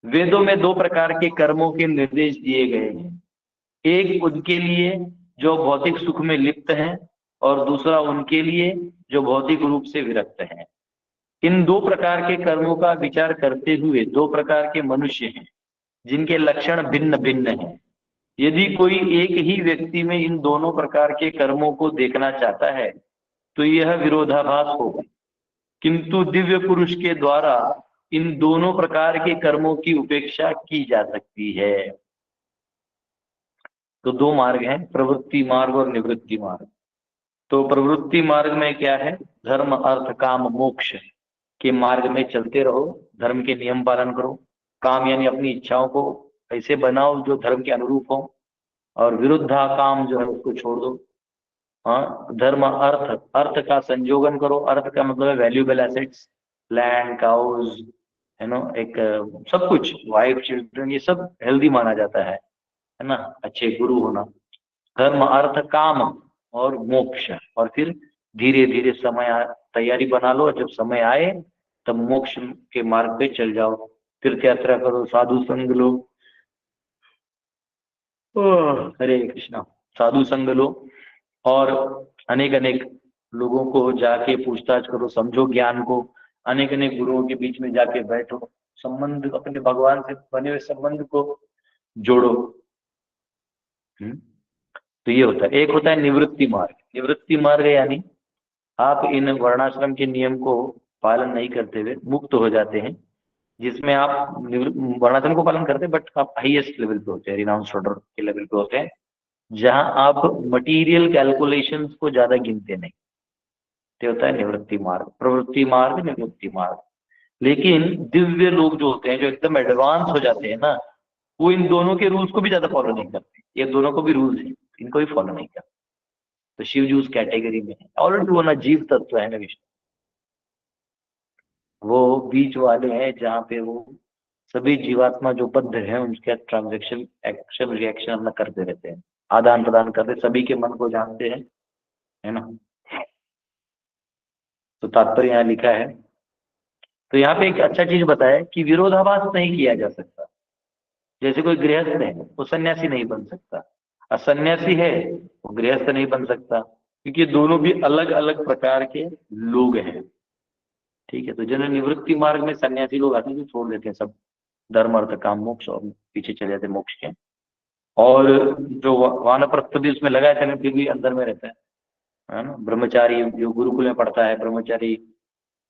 Speaker 3: वेदों में 2 प्रकार के कर्मों के निर्देश दिए गए हैं। एक उनके लिए जो भौतिक सुख में लिप्त हैं, और दूसरा उनके लिए जो भौतिक रूप से विरक्त हैं। इन 2 प्रकार के कर्मों का विचार करते हुए 2 प्रकार के मनुष्य हैं जिनके लक्षण भिन्न भिन्न हैं। यदि कोई एक ही व्यक्ति में इन दोनों प्रकार के कर्मों को देखना चाहता है तो यह विरोधाभास होगा, किंतु दिव्य पुरुष के द्वारा इन दोनों प्रकार के कर्मों की उपेक्षा की जा सकती है। तो 2 मार्ग हैं, प्रवृत्ति मार्ग और निवृत्ति मार्ग। तो प्रवृत्ति मार्ग में क्या है, धर्म अर्थ काम मोक्ष के मार्ग में चलते रहो, धर्म के नियम पालन करो। काम यानी अपनी इच्छाओं को ऐसे बनाओ जो धर्म के अनुरूप हो, और विरुद्धा काम जो है उसको छोड़ दो। हाँ, धर्म अर्थ का संजोगन करो। अर्थ का मतलब है वैल्यूएबल एसेट्स, लैंड, काउज, एक सब कुछ, वाइफ, चिल्ड्रन, ये सब हेल्दी माना जाता है ना। अच्छे गुरु होना, धर्म अर्थ काम और मोक्ष। और फिर धीरे धीरे समय तैयारी बना लो, जब समय आए तब मोक्ष के मार्ग पे चल जाओ। तीर्थ यात्रा करो, साधु संग लो, हरे कृष्णा। साधु संग लो और अनेक अनेक लोगों को जाके पूछताछ करो, समझो ज्ञान को, अनेक अनेक गुरुओं के बीच में जाके बैठो, संबंध अपने भगवान से बने हुए संबंध को जोड़ो। तो ये होता है। एक होता है निवृत्ति मार्ग। निवृत्ति मार्ग यानी आप इन वर्णाश्रम के नियम को पालन नहीं करते हुए मुक्त हो जाते हैं, जिसमें आप वर्णाश्रम को पालन करते हैं बट आप हाईएस्ट लेवल पे होते हैं, रिनाउंस ऑर्डर के लेवल पे होते हैं, जहां आप मटीरियल कैलकुलेशंस को ज्यादा गिनते नहीं। तो होता है निवृत्ति मार्ग, प्रवृत्ति मार्ग, निवृत्ति मार्ग। लेकिन दिव्य लोग जो होते हैं, जो एकदम एडवांस हो जाते हैं ना, वो इन दोनों के रूल्स को भी ज्यादा फॉलो नहीं करते। ये दोनों को भी रूल्स है, इनको भी फॉलो नहीं करते। तो शिव जी उस कैटेगरी में है। ऑलरेडी वो ना जीव तत्व है ना विष्णु, वो बीच वाले हैं जहाँ पे वो सभी जीवात्मा जो बद्ध है उनके ट्रांजैक्शन, एक्शन, रिएक्शन अपना करते रहते हैं, आदान प्रदान करते, सभी के मन को जानते हैं, है ना। तो तात्पर्य यहाँ लिखा है। तो यहाँ पे एक अच्छा चीज बताया कि विरोधाभास नहीं किया जा सकता। जैसे कोई गृहस्थ है वो सन्यासी नहीं बन सकता, और सन्यासी है वो गृहस्थ नहीं बन सकता, क्योंकि दोनों भी अलग अलग प्रकार के लोग हैं। ठीक है। तो जनरल निवृत्ति मार्ग में सन्यासी लोग आते हैं जो छोड़ देते हैं सब धर्म अर्थ काम मोक्ष और पीछे चले जाते हैं मोक्ष के, और जो वानप्रस्थ भी उसमें लगाए थे फिर भी अंदर में रहता है ना। ब्रह्मचारी जो गुरुकुल में पढ़ता है, ब्रह्मचारी,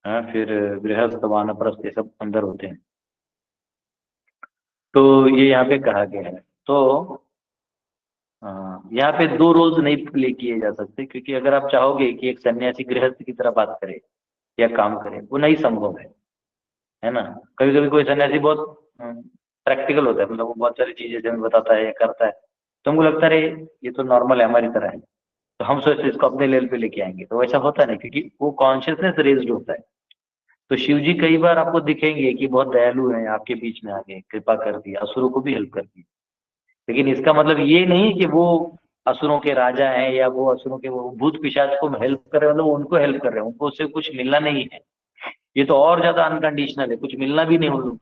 Speaker 3: फिर गृहस्थ, वानप्रस्थ, ये सब अंदर होते हैं। तो ये यहाँ पे कहा गया है। तो यहाँ पे दो रोल्स नहीं प्ले किए जा सकते, क्योंकि अगर आप चाहोगे कि एक सन्यासी गृहस्थ की तरह बात करे या काम करे, वो नहीं संभव है ना। कभी कभी कोई सन्यासी बहुत प्रैक्टिकल होता है, मतलब वो बहुत सारी चीजें जब बताता है, करता है, तो हमको लगता है ये तो नॉर्मल है, हमारी तरह है, तो हम सोचते इसको अपने लेवल पे लेके आएंगे। तो ऐसा होता नहीं, क्योंकि वो कॉन्शियसनेस रेज्ड होता है। तो शिव जी कई बार आपको दिखेंगे कि बहुत दयालु हैं, आपके बीच में आ गए, कृपा कर दी, असुरों को भी हेल्प कर दी। लेकिन इसका मतलब ये नहीं कि वो असुरों के राजा हैं या वो असुरों के वो भूत पिशाच को हेल्प कर रहे हैं, मतलब वो उनको हेल्प कर रहे हैं, उनको उससे कुछ मिलना नहीं है। ये तो और ज्यादा अनकंडीशनल है, कुछ मिलना भी नहीं उनको।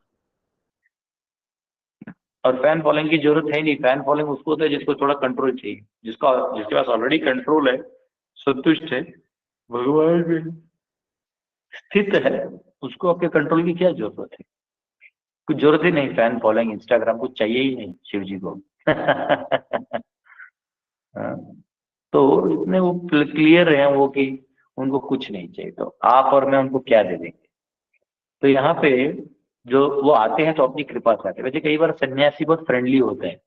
Speaker 3: और फैन फॉलोइंग की जरूरत है नहीं। फैन फॉलोइंग उसको होता है जिसको थोड़ा कंट्रोल चाहिए, जिसके पास ऑलरेडी कंट्रोल है, संतुष्ट है, भगवान में स्थित है, उसको आपके कंट्रोल की क्या जरूरत है। कुछ जरूरत ही नहीं फैन फॉलोइंग, इंस्टाग्राम कुछ चाहिए ही नहीं शिव जी को। तो इतने वो क्लियर हैं वो कि उनको कुछ नहीं चाहिए, तो आप और मैं उनको क्या दे देंगे। तो यहाँ पे जो वो आते हैं तो अपनी कृपा से आते हैं। वैसे कई बार सन्यासी बहुत फ्रेंडली होते हैं,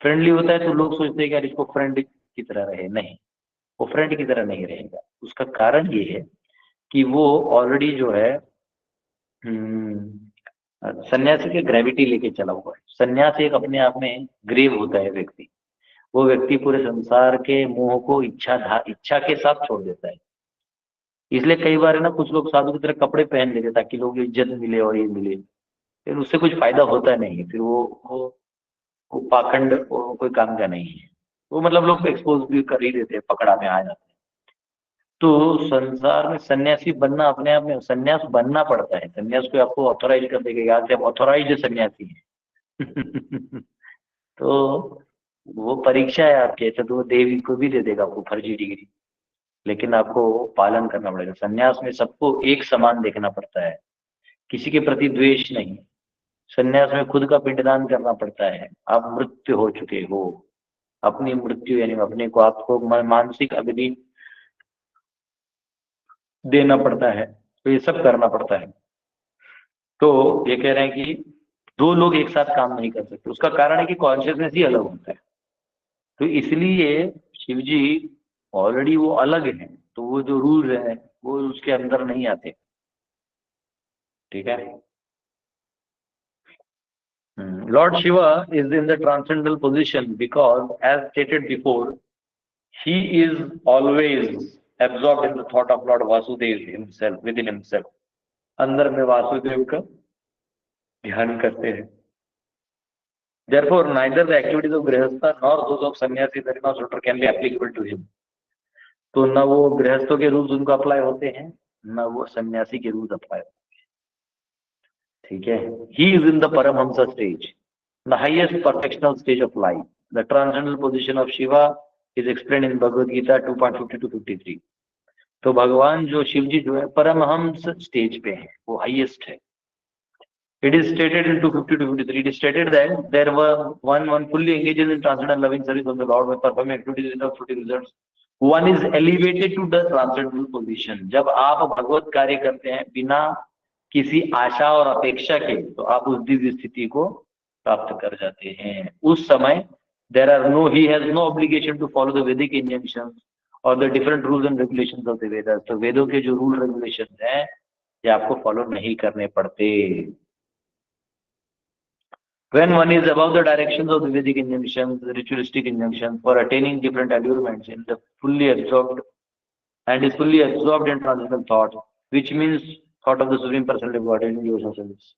Speaker 3: फ्रेंडली होता है तो लोग सोचते हैं कि यार इसको फ्रेंड की तरह रहे, नहीं, वो फ्रेंड की तरह नहीं रहेगा। उसका कारण ये है कि वो ऑलरेडी जो है सन्यासी के ग्रेविटी लेके चला हुआ है। सन्यास एक अपने आप में ग्रेव होता है व्यक्ति, वो व्यक्ति पूरे संसार के मोह को इच्छा के साथ छोड़ देता है। इसलिए कई बार है ना, कुछ लोग साधु की तरह कपड़े पहन लेते ताकि लोग इज्जत मिले और ये मिले, फिर उससे कुछ फायदा होता नहीं। फिर वो पाखंड कोई काम का नहीं है, वो मतलब लोग एक्सपोज भी कर ही देते हैं, पकड़ा में आ जाते हैं। तो संसार में सन्यासी बनना अपने आप में, सन्यास बनना पड़ता है। सन्यास को आपको ऑथोराइज कर देगा, आज आप ऑथोराइज सन्यासी हैं। तो वो परीक्षा है आपके, ऐसे तो वो देवी को भी दे देगा आपको फर्जी डिग्री, लेकिन आपको पालन करना पड़ेगा। सन्यास में सबको एक समान देखना पड़ता है, किसी के प्रति द्वेष नहीं। सन्यास में खुद का पिंडदान करना पड़ता है। आप मृत्यु हो चुके हो, अपनी मृत्यु यानी अपने को आपको मानसिक अग्नि देना पड़ता है, तो ये सब करना पड़ता है। तो ये कह रहे हैं कि दो लोग एक साथ काम नहीं कर सकते, उसका कारण है कि कॉन्शियसनेस ही अलग होता है। तो इसलिए शिव जी ऑलरेडी वो अलग है, तो वो जो रूल है वो उसके अंदर नहीं आते। ठीक है। Lord Shiva is in the transcendental position because, as stated before, he is always absorbed in the thought of Lord Vasudev himself, within himself. अंदर में वासुदेव का ध्यान करते हैं। Therefore, neither the activities of Grihastha nor those of Sannyasi Dharma can be applicable to him. तो न वो गृहस्थों के रूल्स उनको अप्लाई होते हैं, न वो सन्यासी के रूल्स अप्लाई होते हैं। ठीक है। He is in the Paramhamsa stage, the highest perfectional stage of life. The transcendental position of Shiva is explained in Bhagavad Gita 2.50-53। तो भगवान जो शिव जी जो है परमहंस स्टेज पे है, वो हाईएस्ट है। It is stated in 250-53. It is stated that there were one fully engages in transcendental loving service of the Lord by performing activities without fruitive results. One is elevated to the transcendental position. जब आप भगवत कार्य करते हैं बिना किसी आशा और अपेक्षा के, तो आप उस दिव्य स्थिति को प्राप्त कर जाते हैं। उस समय he has no obligation to follow the Vedic injunctions or the different rules and regulations of the Vedas. तो वेदों के जो रूल रेगुलेशन हैं ये आपको फॉलो नहीं करने पड़ते। When one is above the directions of the Vedic injunctions, the ritualistic injunctions for attaining different allurements in the fully absorbed in transcendental thought, which means thought of the Supreme Personality of Godhead in yoga service.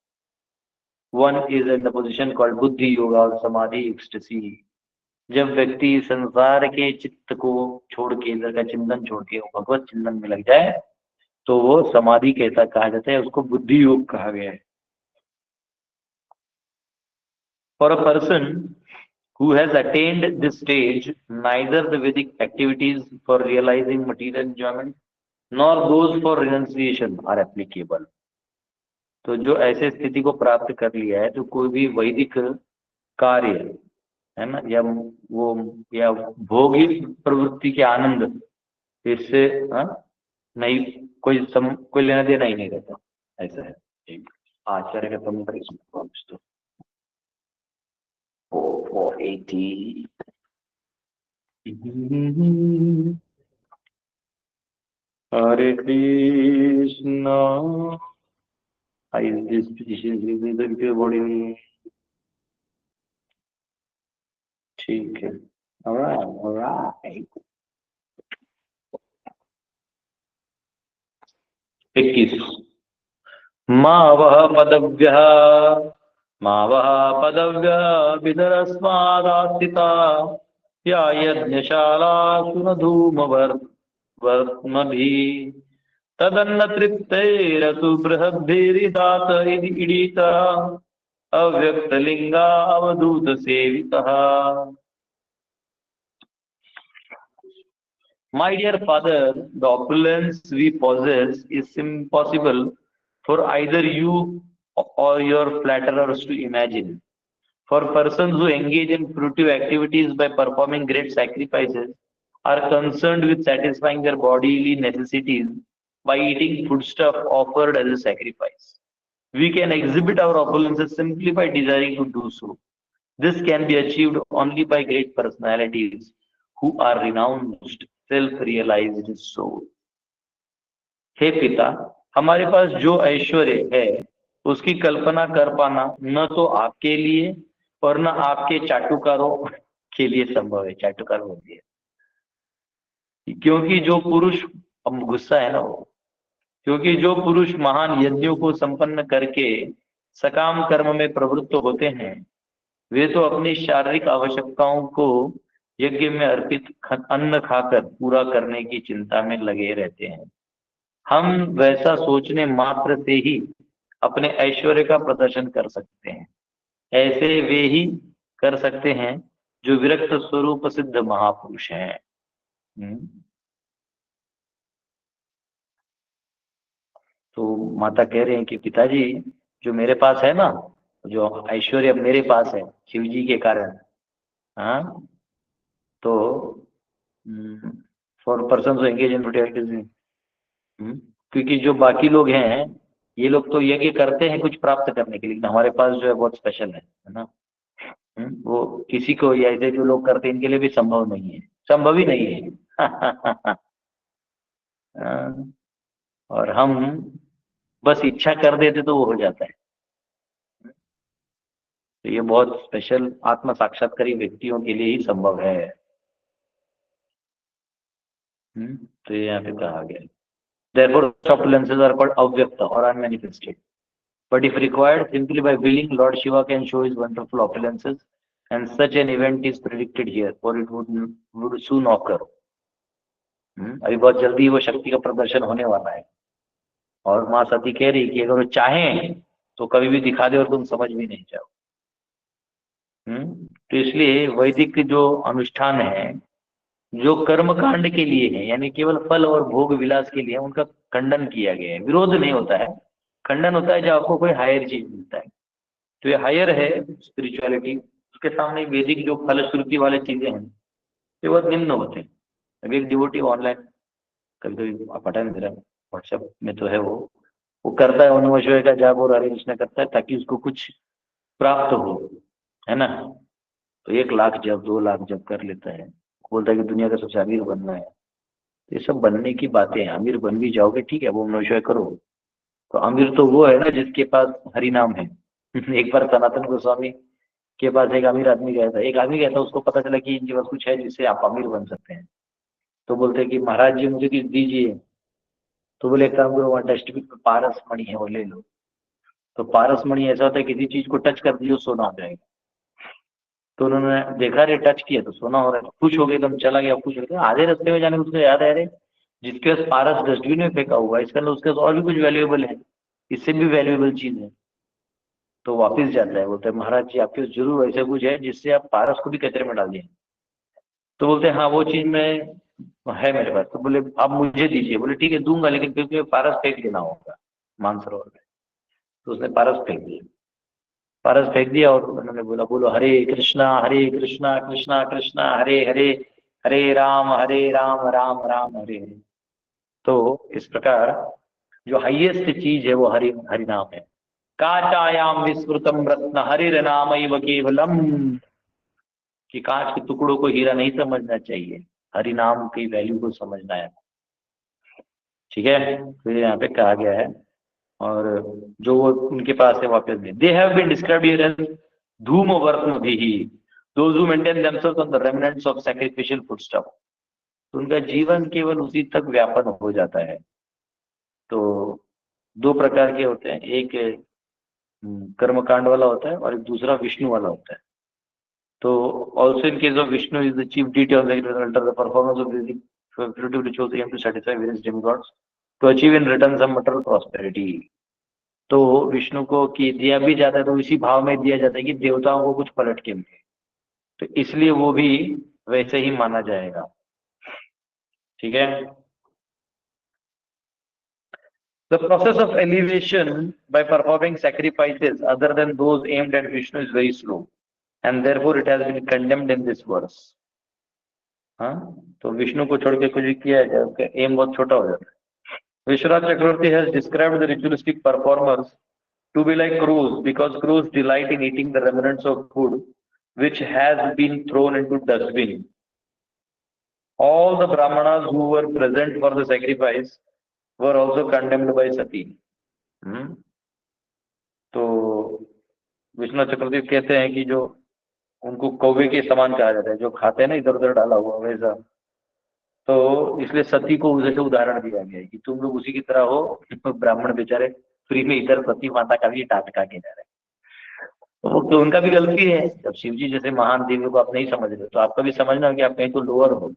Speaker 3: One is in the position called Buddhi Yoga or Samadhi Ecstasy. जब व्यक्ति संसार के चित्त को छोड़ के, इधर का चिंतन छोड़ के भगवत चिंतन में लग जाए तो वो समाधि कैसा कहा जाता है, उसको बुद्धि योग कहा गया है। For a person who has attained this stage, neither the Vedic activities for realizing material enjoyment nor those for renunciation are applicable. तो जो ऐसे स्थिति को प्राप्त कर लिया है तो कोई भी वैदिक कार्य है ना, या भोगिक प्रवृत्ति के आनंद, इससे नहीं कोई लेना देना ही नहीं रहता। ऐसा है आचार्य का प्रमुख इसमें 480। Hare Krishna। This position is the body। ठीक है, alright। 21। मावह पदव्यः विदरस्मादास्थिता या यज्ञशालासु न धूमवर्त्मभिः तदन्न तृप्तैरसु बृहद्भिरिदात इडीतः अव्यक्तलिंगा अवधूत सेवितः। My dear father, the opulence we possess is impossible for either you or your flatterers to imagine. For persons who engage in fruitive activities by performing great sacrifices are concerned with satisfying their bodily necessities by eating foodstuff offered as a sacrifice. We can exhibit our opulences simply by desiring to do so. This can be achieved only by great personalities who are renounced, self-realized souls. हे पिता, हमारे पास जो ऐश्वर्य है उसकी कल्पना कर पाना न तो आपके लिए और न आपके चाटुकारों के लिए संभव है। चाटुकार होती है क्योंकि जो पुरुष, अब गुस्सा है ना वो, क्योंकि जो पुरुष महान यज्ञों को संपन्न करके सकाम कर्म में प्रवृत्त होते हैं वे तो अपनी शारीरिक आवश्यकताओं को यज्ञ में अर्पित अन्न खाकर पूरा करने की चिंता में लगे रहते हैं। हम वैसा सोचने मात्र से ही अपने ऐश्वर्य का प्रदर्शन कर सकते हैं। ऐसे वे ही कर सकते हैं जो विरक्त स्वरूप सिद्ध महापुरुष हैं। तो माता कह रहे हैं कि पिताजी जो मेरे पास है ना, जो ऐश्वर्य मेरे पास है शिव जी के कारण, तो for person who engage in activities, क्योंकि जो बाकी लोग हैं ये लोग तो यज्ञ करते हैं कुछ प्राप्त करने के लिए, लेकिन हमारे पास जो है बहुत स्पेशल है ना। वो किसी को ऐसे जो लोग करते हैं इनके लिए भी संभव नहीं है, संभव ही नहीं है। और हम बस इच्छा कर देते तो वो हो जाता है। तो ये बहुत स्पेशल आत्म साक्षात्कारी व्यक्तियों के लिए ही संभव है। तो ये यहाँ पे कहा गया, therefore opulences are called avyakta or unmanifested. But if required, simply by willing, Lord Shiva can show his wonderful opulences, and such an event is predicted here, for it would soon occur. अभी बहुत जल्दी वो शक्ति का प्रदर्शन होने वाला है। और माँ सती कह रही कि अगर वो चाहें तो कभी भी दिखा दे और तुम समझ भी नहीं जाओ। तो इसलिए वैदिक जो अनुष्ठान है जो कर्म कांड के लिए है, यानी केवल फल और भोग विलास के लिए, उनका खंडन किया गया है। विरोध नहीं होता है, खंडन होता है जब आपको कोई हायर चीज मिलता है। तो ये हायर है स्पिरिचुअलिटी, उसके सामने वैदिक जो फलश्रुति वाले चीजें हैं ये बहुत निम्न होते हैं। अभी एक डिवोटी ऑनलाइन कभी कभी पता नहीं दे रहा, व्हाट्सएप में तो है, वो करता है नमः शिवाय का जाप और हरे कृष्ण करता है ताकि उसको कुछ प्राप्त हो, है ना। तो 1 लाख जब 2 लाख जब कर लेता है, बोलता है कि दुनिया का सबसे अमीर बनना है। तो ये सब बनने की बातें हैं, अमीर बन भी जाओगे ठीक है, वो नमः शिवाय करो। तो अमीर तो वो है ना जिसके पास हरि नाम है। एक बार सनातन गोस्वामी के पास एक अमीर आदमी गया था, उसको पता चला कि इनके पास कुछ है जिससे आप अमीर बन सकते हैं। तो बोलते हैं कि महाराज जी मुझे कुछ दीजिए। तो बोले एक काम करो, वहाँ डस्टबिन में पारस मणि है वो ले लो। तो पारस मणि ऐसा होता है किसी चीज को टच कर दियो सोना हो जाएगा। तो उन्होंने देखा रे टच किया तो सोना हो रहा है, खुश हो गए, एकदम चला गया, खुश हो गया। आधे रास्ते में जाने उसको याद आया रे जिसके पास पारस डस्टबिन में फेंका हुआ है, इसका मतलब उसके पास और भी कुछ वैल्यूएबल है, इससे भी वैल्यूएबल चीज है। तो वापिस जाता है, बोलते हैं महाराज जी आपके पास जरूर ऐसा कुछ है जिससे आप पारस को भी कचरे में डाल दिए। तो बोलते हैं हाँ वो चीज में है मेरे पास। तो बोले आप मुझे दीजिए। बोले ठीक है दूंगा, लेकिन फिर तुम्हें पारस फेंक देना होगा मानसरोवर में। तो उसने पारस फेंक दिया, पारस फेंक दिया और उन्होंने बोला बोलो हरे कृष्णा कृष्णा कृष्णा हरे हरे, हरे राम राम राम हरे हरे। तो इस प्रकार जो हाईएस्ट चीज है वो हरि हरि नाम है। काचायाम विस्मृतम रत्न हरिर नाम केवलम, कि कांच के टुकड़ों को हीरा नहीं समझना चाहिए, हरि नाम की वैल्यू को समझना है। ठीक है, तो यहाँ पे कहा गया है। और जो वो उनके पास है वापस में, they have been described here as धूम वर्त्मभिः, those who maintain themselves on the remnants of sacrificial foodstuff. तो उनका जीवन केवल उसी तक व्यापन हो जाता है। तो 2 प्रकार के होते हैं, एक कर्मकांड वाला होता है और एक दूसरा विष्णु वाला होता है। तो also in case of Vishnu is the chief deity of the altar, the performance of the spiritual rituals aim to satisfy various demigods to achieve in return some material prosperity। तो विष्णु को कि दिया भी जाता है तो इसी भाव में दिया जाता है कि देवताओं को कुछ पलट के मिले, तो इसलिए वो भी वैसे ही माना जाएगा। ठीक है। The process of elevation by performing sacrifices other than those aimed at Vishnu is very slow, and therefore it has been condemned in this verse। हाँ, तो विष्णु को छोड़ के कुछ भी किया जाए उसका एम बहुत छोटा हो जाता है। विश्वनाथ चक्रवर्ती has described the ritualistic performers to be like crows, because crows delight in eating the remnants of food which has been thrown into dustbin। All the brahmanas who were present for the sacrifice were also condemned by Sati। तो विश्वनाथ चक्रवर्ती कहते हैं कि जो उनको कौवे के समान कहा जाता है, जो खाते हैं ना इधर उधर डाला हुआ वैसा। तो इसलिए सती को उसे उदाहरण दिया गया है कि तुम लोग उसी की तरह हो। ब्राह्मण बेचारे फ्री में इधर सती माता का भी डांट खा के जा रहे हैं, तो उनका भी गलती है। जब शिव जी जैसे महान देवी को आप नहीं समझ रहे तो आपका भी समझना हो कि आप कहीं तो लोअर हो।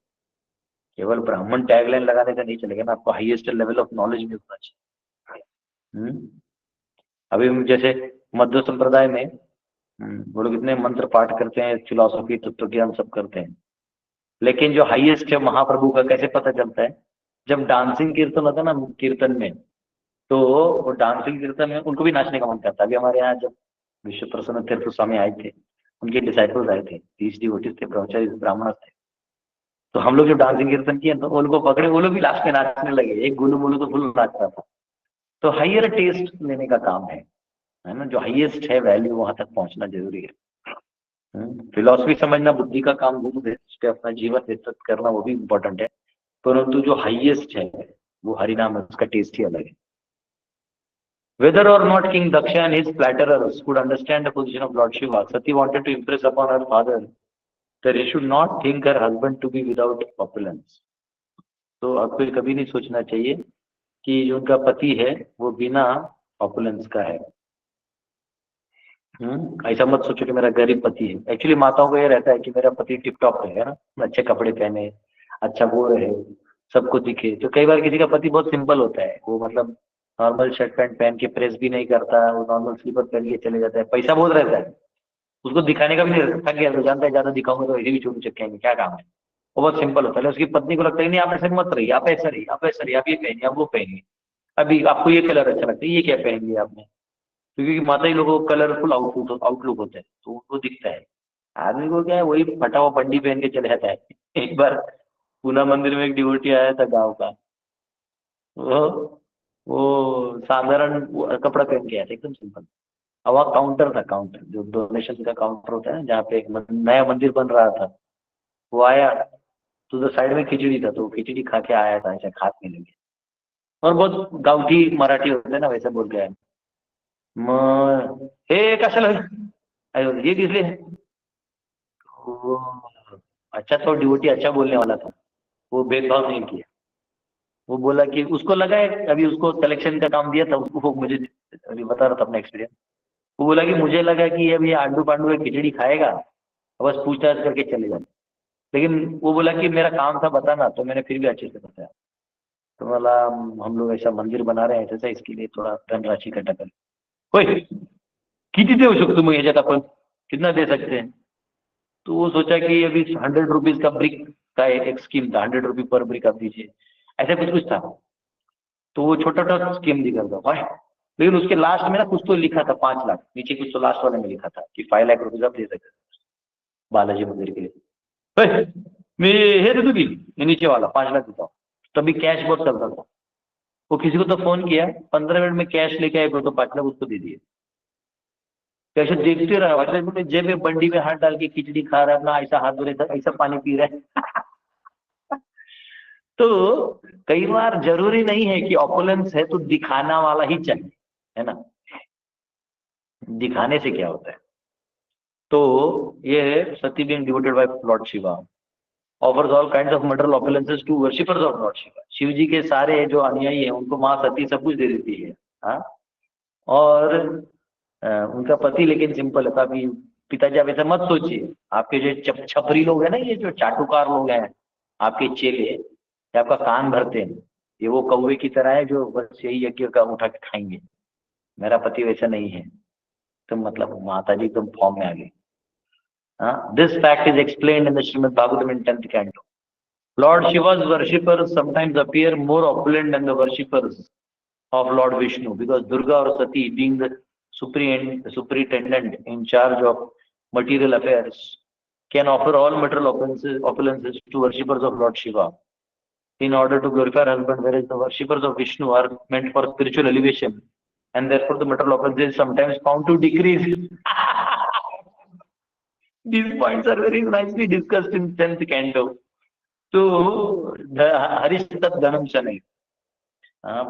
Speaker 3: केवल ब्राह्मण टैगलाइन लगाने का नहीं चलेगा ना, आपको हाईएस्ट लेवल ऑफ नॉलेज भी होना चाहिए। अभी जैसे मध्य संप्रदाय में वो लोग इतने मंत्र पाठ करते हैं, फिलॉसफी तत्व ज्ञान सब करते हैं, लेकिन जो हाईएस्ट है महाप्रभु का कैसे पता चलता है? जब डांसिंग कीर्तन होता है ना कीर्तन में, तो वो डांसिंग कीर्तन में उनको भी नाचने का मन करता है। अभी हमारे यहाँ जब विश्व प्रसन्न तीर्थ स्वामी आए थे, उनके डिसाइपल्स आए थे, 30 डिवोटीज थे, ब्रह्मचारी ब्राह्मण थे। तो हम लोग जब डांसिंग कीर्तन किए तो उनको पकड़े, वो लोग भी लास्ट में नाचने लगे। एक गुलू बोलू तो फुल नाचता था। तो हाइयर टेस्ट लेने का काम है ना, जो हाईएस्ट है वैल्यू वहां तक पहुंचना जरूरी है। फिलॉसफी समझना बुद्धि का काम दूर है, उस पर अपना जीवन व्यतीत करना वो भी इम्पोर्टेंट है, परंतु जो हाईएस्ट है वो हरिनाम है, उसका टेस्ट ही अलग है। Whether or not King Daksha and his flatterers could understand the position of Lord Shiva, Sati wanted to impress upon her father that he should not think her husband to be without opulence। तो आपको कभी नहीं सोचना चाहिए कि जो उनका पति है वो बिना ऑपुलेंस का है। ऐसा मत सोचो कि मेरा गरीब पति है। एक्चुअली माताओं को ये रहता है कि मेरा पति टिप टॉप है ना, अच्छे कपड़े पहने, अच्छा वो रहे, सबको दिखे। तो कई बार किसी का पति बहुत सिंपल होता है, वो मतलब नॉर्मल शर्ट पैंट पहन के प्रेस भी नहीं करता, वो नॉर्मल स्लीपर पहन के चले जाता है, पैसा बहुत रहता है, उसको दिखाने का भी नहीं, थक गया तो जानता है ज्यादा दिखाऊंगा तो ये भी चोरी चक्केंगे, क्या काम है। वो बहुत सिंपल होता है। उसकी पत्नी को लगता है नहीं आप ऐसे मत रहिए, आप ऐसा रहिए, आप ऐसा रहिए, आप ये पहनिए, आप वो पहनिए, अभी आपको ये कलर अच्छा लगता है, ये क्या पहन लिया आपने। क्योंकि माता ही लोगों को कलरफुल आउटलुक होता है तो उनको दिखता है। आदमी को क्या है, वही फटा हुआ बंडी पहन के चले जाता है। एक बार पूना मंदिर में एक डिवोटी आया था गांव का, वो साधारण कपड़ा पहन के आया था, एकदम सिंपल। अब वहाँ काउंटर था, काउंटर जो डोनेशन का काउंटर होता है जहाँ पे एक नया मंदिर बन रहा था। वो आया तो उधर साइड में खिचड़ी था, तो वो खिचड़ी खा के आया था, ऐसा खाने लगे और बहुत गावठी मराठी होते हैं ना वैसे बोल के आया, मग हे कशाला ये किसलिए है? वो अच्छा, तो डिवोटी अच्छा बोलने वाला था, वो भेदभाव नहीं किया। वो बोला कि उसको लगा है, अभी उसको कलेक्शन का काम दिया था उसको, वो मुझे अभी बता रहा था अपना एक्सपीरियंस। वो बोला कि मुझे लगा कि अभी आंडू पांडू एक खिचड़ी खाएगा, बस पूछताछ करके चले जाए। लेकिन वो बोला कि मेरा काम था बताना, तो मैंने फिर भी अच्छे से बताया। तो बोला हम लोग ऐसा मंदिर बना रहे हैं ऐसा, इसके लिए थोड़ा धनराशि इकट्ठा कर। होय किती देऊ शकतो मग ह्याच्यात आपण, कितना दे सकते हैं? तो वो सोचा कि अभी 100 रुपीज का ब्रिक का एक स्कीम था, 100 रुपीज पर ब्रिक आप दीजिए, ऐसा कुछ कुछ था। तो वो छोटा छोटा स्कीम दिखा था भाई, लेकिन उसके लास्ट में ना कुछ तो लिखा था 5 लाख, नीचे कुछ तो लास्ट वाले में लिखा था कि 5 लाख रुपीज आप दे सकते बालाजी मंदिर के लिए। होय, मी हे देतो की ये नीचे वाला 5 लाख देता हूँ। तभी कैश बहुत चलता था। वो किसी को तो फोन किया, 15 मिनट में कैश लेके आए तो 5 लाख उसको दे दिए। कैसे देखते रहा, वैसे बोले जेब में बंडी में हाथ डाल के खिचड़ी खा रहा है अपना, ऐसा हाथ धो रहा है, ऐसा पानी पी रहा है। तो कई बार जरूरी नहीं है कि ऑपुलेंस है तो दिखाना वाला ही चाहिए, है ना। दिखाने से क्या होता है। तो ये Sati being devoted by Lord Shiva offers all kinds of material opulences to worshippers of Lord Shiva. Shiv ji के सारे जो अनुयायी हैं उनको माँ सती सब कुछ दे देती है। हाँ, और उनका पति लेकिन सिंपल है। अभी पिताजी आप ऐसा मत सोचिए, आपके जो छपरी लोग हैं ना, ये जो चाटुकार लोग हैं आपके चेले, ये आपका कान भरते हैं, ये वो कौवे की तरह है जो बस यही यज्ञ का उठा के खाएंगे। मेरा पति वैसा नहीं है। तो मतलब माता जी तुम फॉर्म में आ गई। This fact is explained in the Shrimad Bhagavatam in 10th canto. Lord Shiva's worshippers sometimes appear more opulent than the worshippers of Lord Vishnu, because Durga or Sati, being the superintendent in charge of material affairs, can offer all material opulences to worshippers of Lord Shiva in order to glorify her husband, whereas the worshippers of Vishnu are meant for spiritual elevation, and therefore the material opulences is sometimes found to decrease. These points are very nicely discussed in 10th canto. तो हरिष्ठत धनम शनै,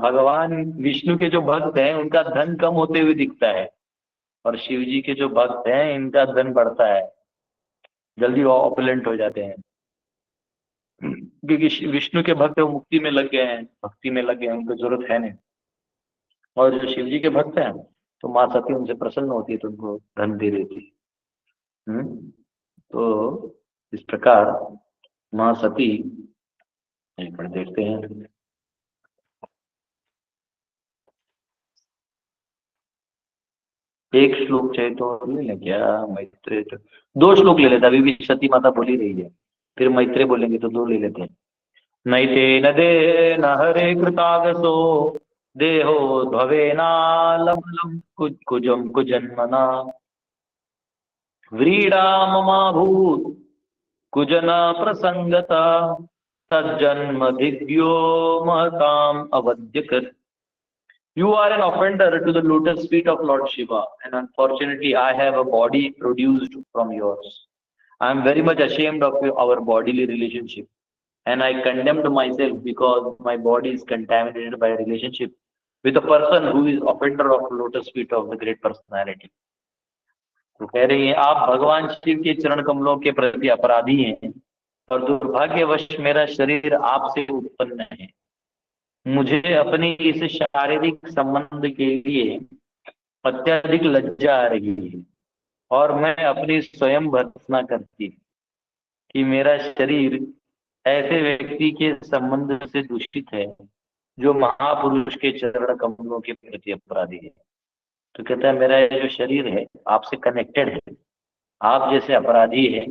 Speaker 3: भगवान विष्णु के जो भक्त हैं उनका धन कम होते हुए दिखता है, और शिव जी के जो भक्त हैं इनका धन बढ़ता है, जल्दी ऑपुलेंट हो जाते हैं। क्योंकि विष्णु के भक्त वो मुक्ति में लग गए हैं, भक्ति में लग गए हैं, उनको जरूरत है नहीं। और जो शिव जी के भक्त हैं तो माँ सती उनसे प्रसन्न होती है तो उनको धन दे देती है। तो इस प्रकार माँ सती, एक बार देखते हैं, एक श्लोक चाहे तो ले लें क्या, मैत्रेय तो 2 श्लोक ले लेते, अभी भी सती माता बोली रही है, फिर मैत्रेय बोलेंगे तो 2 ले लेते हैं। नैतेन दे न हरे कृतागसो देहो ध्वेनालमलम कुजम कुजन्मना व्रीडा ममाभूत कुजना प्रसंगता तज्जन्म दिव्यो महताम अवध्यकर। You are an offender to the lotus feet of Lord Shiva, and unfortunately I have a body produced from yours. I am very much ashamed of our bodily relationship, and I condemned myself because my body is contaminated by a relationship with a person who is offender of lotus feet of the great personality. तो कह रही है आप भगवान शिव के चरण कमलों के प्रति अपराधी हैं, और दुर्भाग्यवश मेरा शरीर आपसे उत्पन्न है। मुझे अपनी इस शारीरिक संबंध के लिए अत्यधिक लज्जा आ रही है, और मैं अपनी स्वयं भर्त्सना करती कि मेरा शरीर ऐसे व्यक्ति के संबंध से दूषित है जो महापुरुष के चरण कमलों के प्रति अपराधी है। तो कहता है मेरा जो शरीर है आपसे कनेक्टेड है, आप जैसे अपराधी है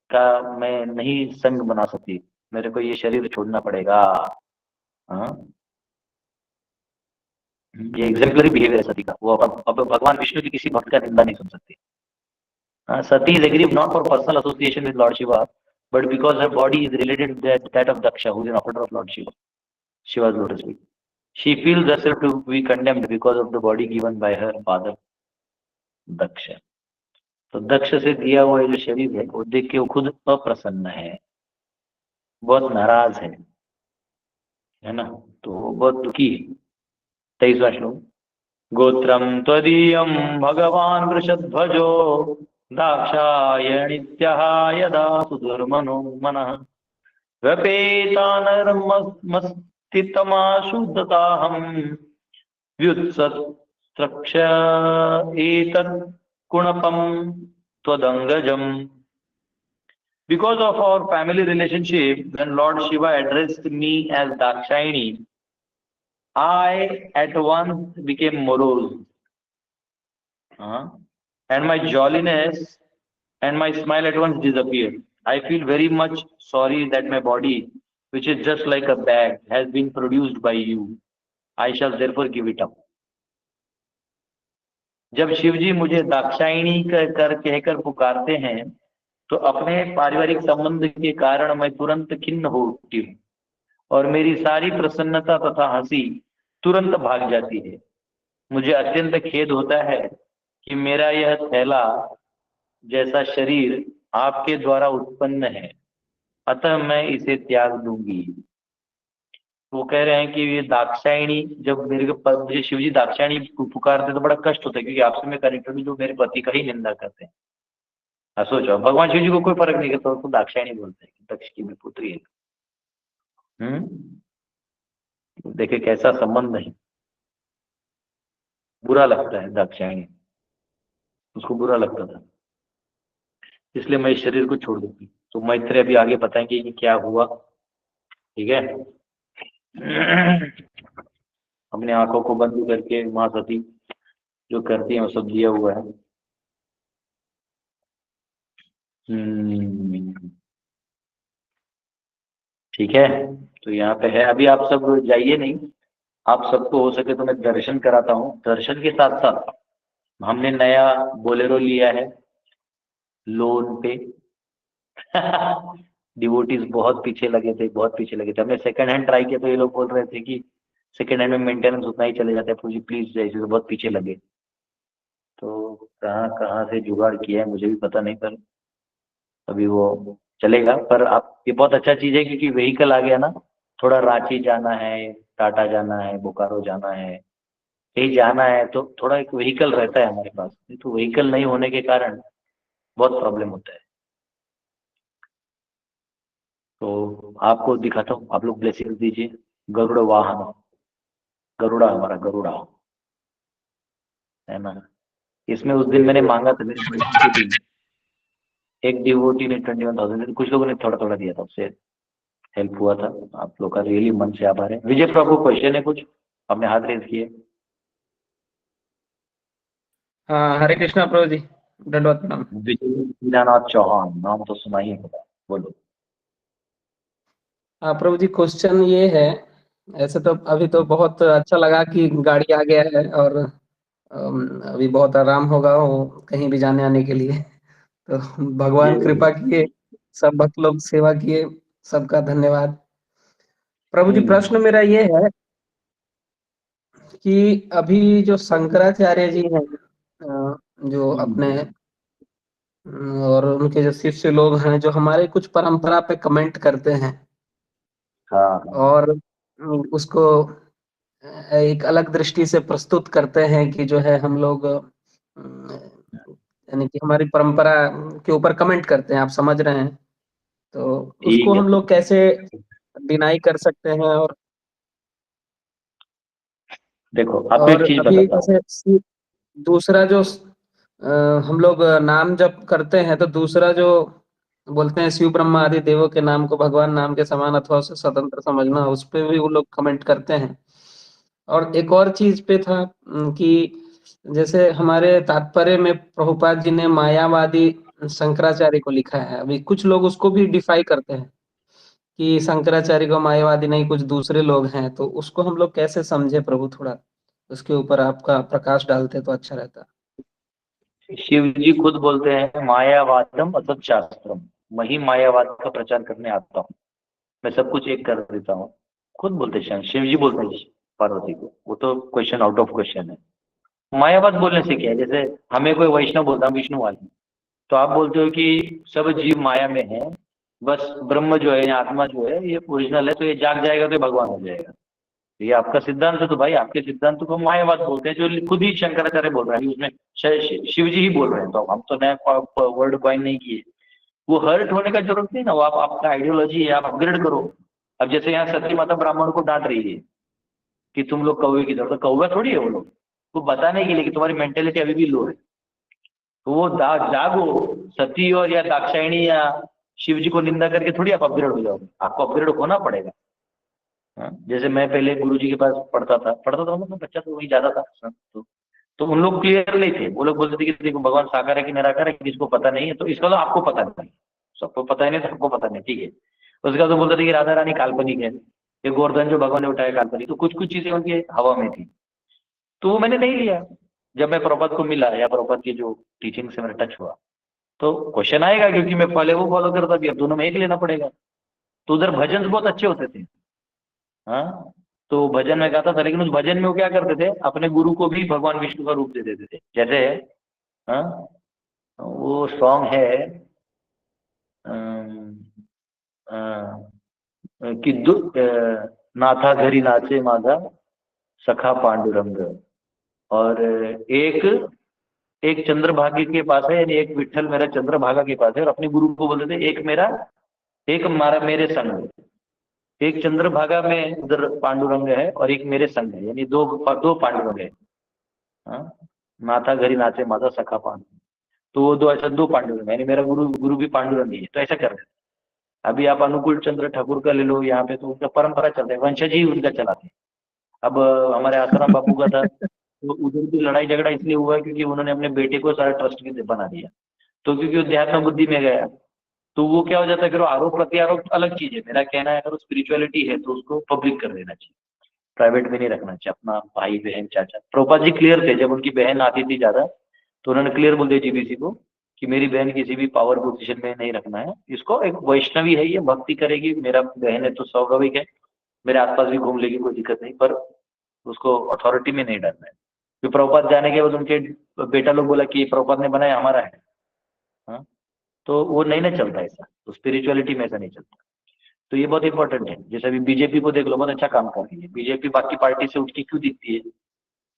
Speaker 3: का मैं नहीं संग बना सकती, मेरे को ये शरीर छोड़ना पड़ेगा। हाँ, ये एग्जाम्पलरी बिहेवियर है सती का। वो अब भगवान विष्णु की किसी भक्त का निंदा नहीं सुन सकती। Sati is aggrieved not for personal association with Lord Shiva, but because her body is related to that of Daksha, who is an offender of Lord Shiva, Shiva's lotus feet. She feels herself to be condemned because of the body given by her father, Daksha. तो दक्ष से दिया हुआ जो शरीर है वो देख के वो खुद अप्रसन्न है, बहुत नाराज है ना, तो वो बहुत दुखी है। 23वां श्लोक। गोत्रम त्वदीयं भगवान वृषध्वजो दाक्षायणित्यः यदा सुधर्मनो मनः व्यपेतानर्मस्थितमाशुद्धताहं व्युत्सत्रक्ष एतत् कुणपं त्वदंगजम्। Because of our family relationship, when Lord Shiva addressed me as Dakshayani, I at once became morose, and my jolliness and my smile at once disappeared. I feel very much sorry that my body, which is just like a bag, has been produced by you. I shall therefore give it up. जब शिवजी मुझे दाक्षायणी कहकर पुकारते हैं तो अपने पारिवारिक संबंध के कारण मैं तुरंत खिन्न हो उठती हूँ और मेरी सारी प्रसन्नता तथा हंसी तुरंत भाग जाती है। मुझे अत्यंत खेद होता है कि मेरा यह थैला जैसा शरीर आपके द्वारा उत्पन्न है, अतः मैं इसे त्याग दूंगी। वो कह रहे हैं कि ये दाक्षायणी, जब मुझे शिवजी दाक्षायणी पुकारते तो बड़ा कष्ट होता है, क्योंकि आपसे मैं कनेक्टेड हूँ जो मेरे पति का ही निंदा करते हैं। सोचो, भगवान शिव जी को कोई फर्क नहीं करता, उसको दाक्षायणी बोलते हैं, दक्ष की भी पुत्री है। देखे कैसा संबंध है, बुरा लगता है दाक्षायणी, उसको बुरा लगता था, इसलिए मैं इस शरीर को छोड़ दूंगी। तो मैत्री अभी आगे बताएंगे कि क्या हुआ, ठीक है। अपने आंखों को बंद करके माँ सती जो करती है वो सब दिया हुआ है। ठीक है, तो यहाँ पे है। अभी आप सब जाइए नहीं, आप सबको हो सके तो मैं दर्शन कराता हूँ। दर्शन के साथ साथ हमने नया बोलेरो लिया है लोन पे। डिवोटीज बहुत पीछे लगे थे, बहुत पीछे लगे थे। हमने सेकंड हैंड ट्राई किया तो ये लोग बोल रहे थे कि सेकंड हैंड में मेंटेनेंस उतना ही चले जाता है, पूजी प्लीज जैसे, तो बहुत पीछे लगे। तो कहाँ कहाँ से जुगाड़ किया है मुझे भी पता नहीं, पर अभी वो चलेगा। पर आप, ये बहुत अच्छा चीज है क्योंकि व्हीकल आ गया ना, थोड़ा रांची जाना है, टाटा जाना है, बोकारो जाना है, कहीं जाना है तो थोड़ा एक व्हीकल रहता है हमारे पास। तो व्हीकल नहीं होने के कारण बहुत प्रॉब्लम होता है। तो आपको दिखाता हूँ, आप लोग ब्लेसिंग दीजिए। गरुड़ वाहन, गरुड़ा, हमारा गरुड़ा है ना। इसमें उस दिन मैंने मांगा था, मेरे बर्थडे के दिन एक डिवोटी ने 21,000, कुछ लोगों ने थोड़ा थोड़ा दिया था, उससे हेल्प हुआ था। आप लोग का रियली मन से आभार है। विजय प्रभु, क्वेश्चन है कुछ? आपने हाथ रेज किए।
Speaker 11: हाँ, हरे कृष्णा प्रभु जी, दंडवत प्रणाम।
Speaker 3: विजयनाथ चौहान, नाम तो सुना ही होगा, बोलो।
Speaker 11: हाँ प्रभु जी, क्वेश्चन ये है, ऐसे तो अभी तो बहुत अच्छा लगा कि गाड़ी आ गया है और अभी बहुत आराम होगा वो कहीं भी जाने आने के लिए। तो भगवान कृपा किए, सब भक्त लोग सेवा किए, सबका धन्यवाद। प्रभु जी, प्रश्न मेरा ये है कि अभी जो शंकराचार्य जी हैं, जो अपने और उनके जो शिष्य लोग हैं, जो हमारे कुछ परंपरा पे कमेंट करते हैं और उसको एक अलग दृष्टि से प्रस्तुत करते हैं कि जो है हम लोग यानी कि हमारी परंपरा के ऊपर कमेंट करते हैं, आप समझ रहे हैं, तो उसको हम लोग कैसे डिनाई कर सकते हैं? और
Speaker 3: देखो,
Speaker 11: और अभी जैसे दूसरा जो हम लोग नाम जप करते हैं, तो दूसरा जो बोलते हैं शिव ब्रह्मा आदि देवों के नाम को भगवान नाम के समान अथवा उसे स्वतंत्र समझना, उस पे भी वो लोग कमेंट करते हैं। और एक और चीज पे था कि जैसे हमारे तात्पर्य में प्रभुपाद जी ने मायावादी शंकराचार्य को लिखा है। अभी कुछ लोग उसको भी डिफाई करते हैं कि शंकराचार्य को मायावादी नहीं, कुछ दूसरे लोग हैं, तो उसको हम लोग कैसे समझे प्रभु? थोड़ा उसके ऊपर आपका प्रकाश डालते तो अच्छा रहता।
Speaker 3: शिव जी खुद बोलते हैं मायावादम असत शास्त्रम, मैं ही मायावाद का प्रचार करने आता हूँ, मैं सब कुछ एक कर देता हूँ। खुद बोलते हैं शिव जी बोलते हैं पार्वती को, वो तो क्वेश्चन आउट ऑफ क्वेश्चन है। मायावाद बोलने से क्या है? जैसे हमें कोई वैष्णव बोलता है विष्णुवादी, तो आप बोलते हो कि सब जीव माया में है, बस ब्रह्म जो है या आत्मा जो है ये ओरिजिनल है, तो ये जाग जाएगा तो ये भगवान हो जाएगा। ये आपका सिद्धांत है, तो भाई आपके सिद्धांत को मायावाद बोलते हैं, जो खुद ही शंकराचार्य बोल रहे हैं, उसमें शिव जी ही बोल रहे हैं, तो हम तो नया वर्ड कॉइन नहीं किए। वो हर्ट होने का जरूरत नहीं ना, वो आपका आइडियोलॉजी है, आप अपग्रेड करो। अब जैसे यहाँ सती माता ब्राह्मण को डांट रही है कि तुम लोग कौवे की तरफ, तो कौवा थोड़ी है वो लोग, वो बताने के लिए कि तुम्हारी मेंटेलिटी अभी भी लो है। तो वो जागो, सती और या दाक्षायणी या शिव जी को निंदा करके थोड़ी आप अपग्रेड हो जाओगे, आपको अपग्रेड होना पड़ेगा। जैसे मैं पहले गुरु जी के पास पढ़ता था मतलब बच्चा तो वही ज्यादा था, तो उन लोग क्लियर नहीं थे। वो लोग बोलते थे कि देखो भगवान साकार है कि निराकार है किसको पता नहीं है, तो इसका तो आपको पता नहीं, सबको पता ही नहीं, सबको पता नहीं, ठीक है। उसका तो बोलते थे कि राधा रानी काल्पनिक है, ये गोवर्धन जो भगवान ने उठाया काल्पनिक, तो कुछ चीजें उनकी हवा में थी, तो वो मैंने नहीं लिया। जब मैं प्रभुपाद को मिला या प्रभुपाद की जो टीचिंग से मेरा टच हुआ, तो क्वेश्चन आएगा, क्योंकि मैं पहले वो फॉलो करता था, अब दोनों में एक लेना पड़ेगा। तो उधर भजन बहुत अच्छे होते थे, हाँ, तो भजन में गाता था, लेकिन उस भजन में वो क्या करते थे, अपने गुरु को भी भगवान विष्णु का रूप दे देते थे। जैसे हाँ, वो सॉन्ग है कि नाथा घरी नाचे माझा सखा पांडुरंग, और एक चंद्रभागा के पास है, यानी एक विठल मेरा चंद्रभागा के पास है, और अपने गुरु को बोलते थे एक मारा मेरे संग, एक चंद्रभागा में उधर पांडुरंग है और एक मेरे संग है, यानी दो पांडुरंग है। नाथा घरी नाचे माझा सखा पांडुरंग, तो वो दो पांडुरंग, यानी मेरा गुरु भी पांडुरंग ही है। तो ऐसा कर रहे। अभी आप अनुकूल चंद्र ठाकुर का ले लो, यहाँ पे तो उनका परंपरा चलता है, वंशज ही उनका चलाते हैं। अब हमारे आसाराम बापू का था, तो उधर की लड़ाई झगड़ा इसलिए हुआ क्योंकि उन्होंने अपने बेटे को सारा ट्रस्ट की बना दिया, तो क्योंकि वो देहात्म बुद्धि में गया, तो वो क्या हो जाता है, फिर आरोप प्रत्यारोप अलग चीज है। मेरा कहना है अगर स्पिरिचुअलिटी है तो उसको पब्लिक कर देना चाहिए, प्राइवेट में नहीं रखना चाहिए। अपना भाई बहन चाचा, प्रभुपाद जी क्लियर थे, जब उनकी बहन आती थी ज्यादा, तो उन्होंने क्लियर बोल दिया जीबीसी को कि मेरी बहन किसी भी पावर पोजीशन में नहीं रखना है, इसको एक वैष्णवी है, ये भक्ति करेगी, मेरा बहन है तो स्वाभाविक है, मेरे आसपास भी घूम लेगी, कोई दिक्कत नहीं, पर उसको अथॉरिटी में नहीं डालना है। फिर प्रभुपाद जाने के बाद उनके बेटा लोग बोला कि प्रभुपाद ने बनाया हमारा है, हाँ, तो वो नहीं ना चलता ऐसा, तो स्पिरिचुअलिटी में ऐसा नहीं चलता। तो ये बहुत इंपॉर्टेंट है। जैसे अभी बीजेपी को देख लो, बहुत अच्छा काम कर रही है बीजेपी, बाकी पार्टी से उठती क्यों दिखती है?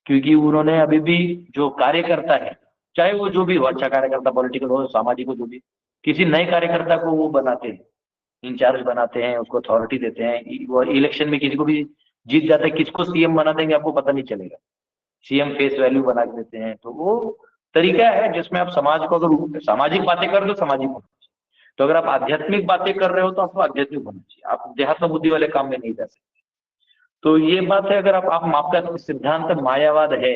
Speaker 3: क्योंकि उन्होंने अभी भी जो कार्यकर्ता है, चाहे वो जो भी हो, अच्छा कार्यकर्ता पॉलिटिकल हो, सामाजिक हो, जो भी, किसी नए कार्यकर्ता को वो बनाते हैं, इंचार्ज बनाते हैं, उसको अथॉरिटी देते हैं। वो इलेक्शन में किसी को भी जीत जाता है, किसको सीएम बना देंगे आपको पता नहीं चलेगा, सीएम फेस वैल्यू बना देते हैं। तो वो तरीका है जिसमें आप समाज को, अगर सामाजिक बातें कर दो सामाजिक होना चाहिए, तो अगर आप आध्यात्मिक बातें कर रहे हो तो आपको आध्यात्मिक होना चाहिए, आप देहात्म बुद्धि वाले काम में नहीं जा सकते। तो ये बात है, अगर आपका सिद्धांत मायावाद है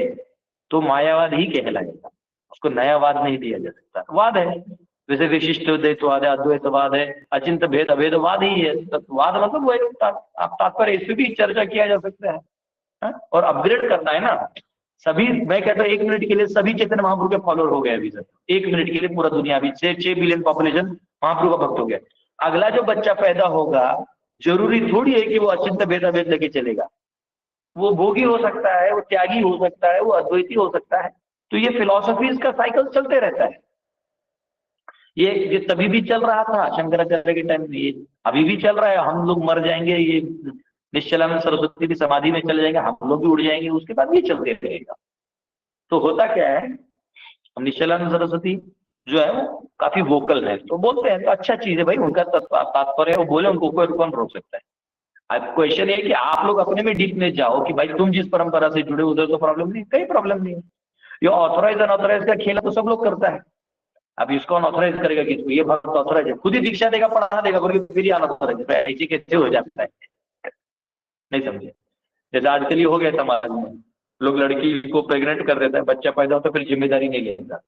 Speaker 3: तो मायावाद ही कहलाएगा, उसको नया वाद नहीं दिया जा सकता। वाद है, वैसे विशिष्ट द्वैतवाद है, अद्वैतवाद है, अचिंत भेद अभेदवाद ही है। वाद मतलब वो एक आप तात्पर्य, इस पर भी चर्चा किया जा सकता है, और अपग्रेड करना है ना सभी। मैं कहता हूँ 1 मिनट के लिए सभी चैतन्य महाप्रभु के फॉलोअर हो गए अभी तक, 1 मिनट के लिए पूरा दुनिया अभी 6 बिलियन पॉपुलेशन महाप्रभु का भक्त हो गया। अगला जो बच्चा पैदा होगा जरूरी थोड़ी है कि वो अचिंत भेद अभेद लेके चलेगा, वो भोगी हो सकता है, वो त्यागी हो सकता है, वो अद्वैती हो सकता है। तो ये फिलॉसफीज का साइकिल चलते रहता है। ये तभी भी चल रहा था शंकराचार्य के टाइम में, ये अभी भी चल रहा है। हम लोग मर जाएंगे, ये निश्चलानंद सरस्वती की समाधि में चले जाएंगे, हम लोग भी उड़ जाएंगे, उसके बाद भी चलते रहेगा। तो होता क्या है, निश्चलानंद सरस्वती जो है वो काफी वोकल है, तो बोलते हैं तो अच्छा चीज है भाई, उनका तात्पर्य है, वो बोले, उनको कोई कौन रोक सकता है। अब क्वेश्चन ये है कि आप लोग अपने में डीप में जाओ कि भाई तुम जिस परंपरा से जुड़े उधर तो प्रॉब्लम नहीं, कहीं प्रॉब्लम नहीं है। ये ऑथोराइज अनऑथोराइज का खेल तो सब लोग करता है। अब इसको अनऑथोराइज करेगा किसको? ये भक्त ऑथोराइज है, खुद ही दीक्षा देगा, पढ़ा देगा, बोल फिर ही अनऑथोराइज, ऐसे कैसे हो जाता है? नहीं समझे? जैसे आजकल ये हो गया समाज में लोग लड़की को प्रेग्नेंट कर देता है, बच्चा पैदा होता है, फिर जिम्मेदारी नहीं लेता।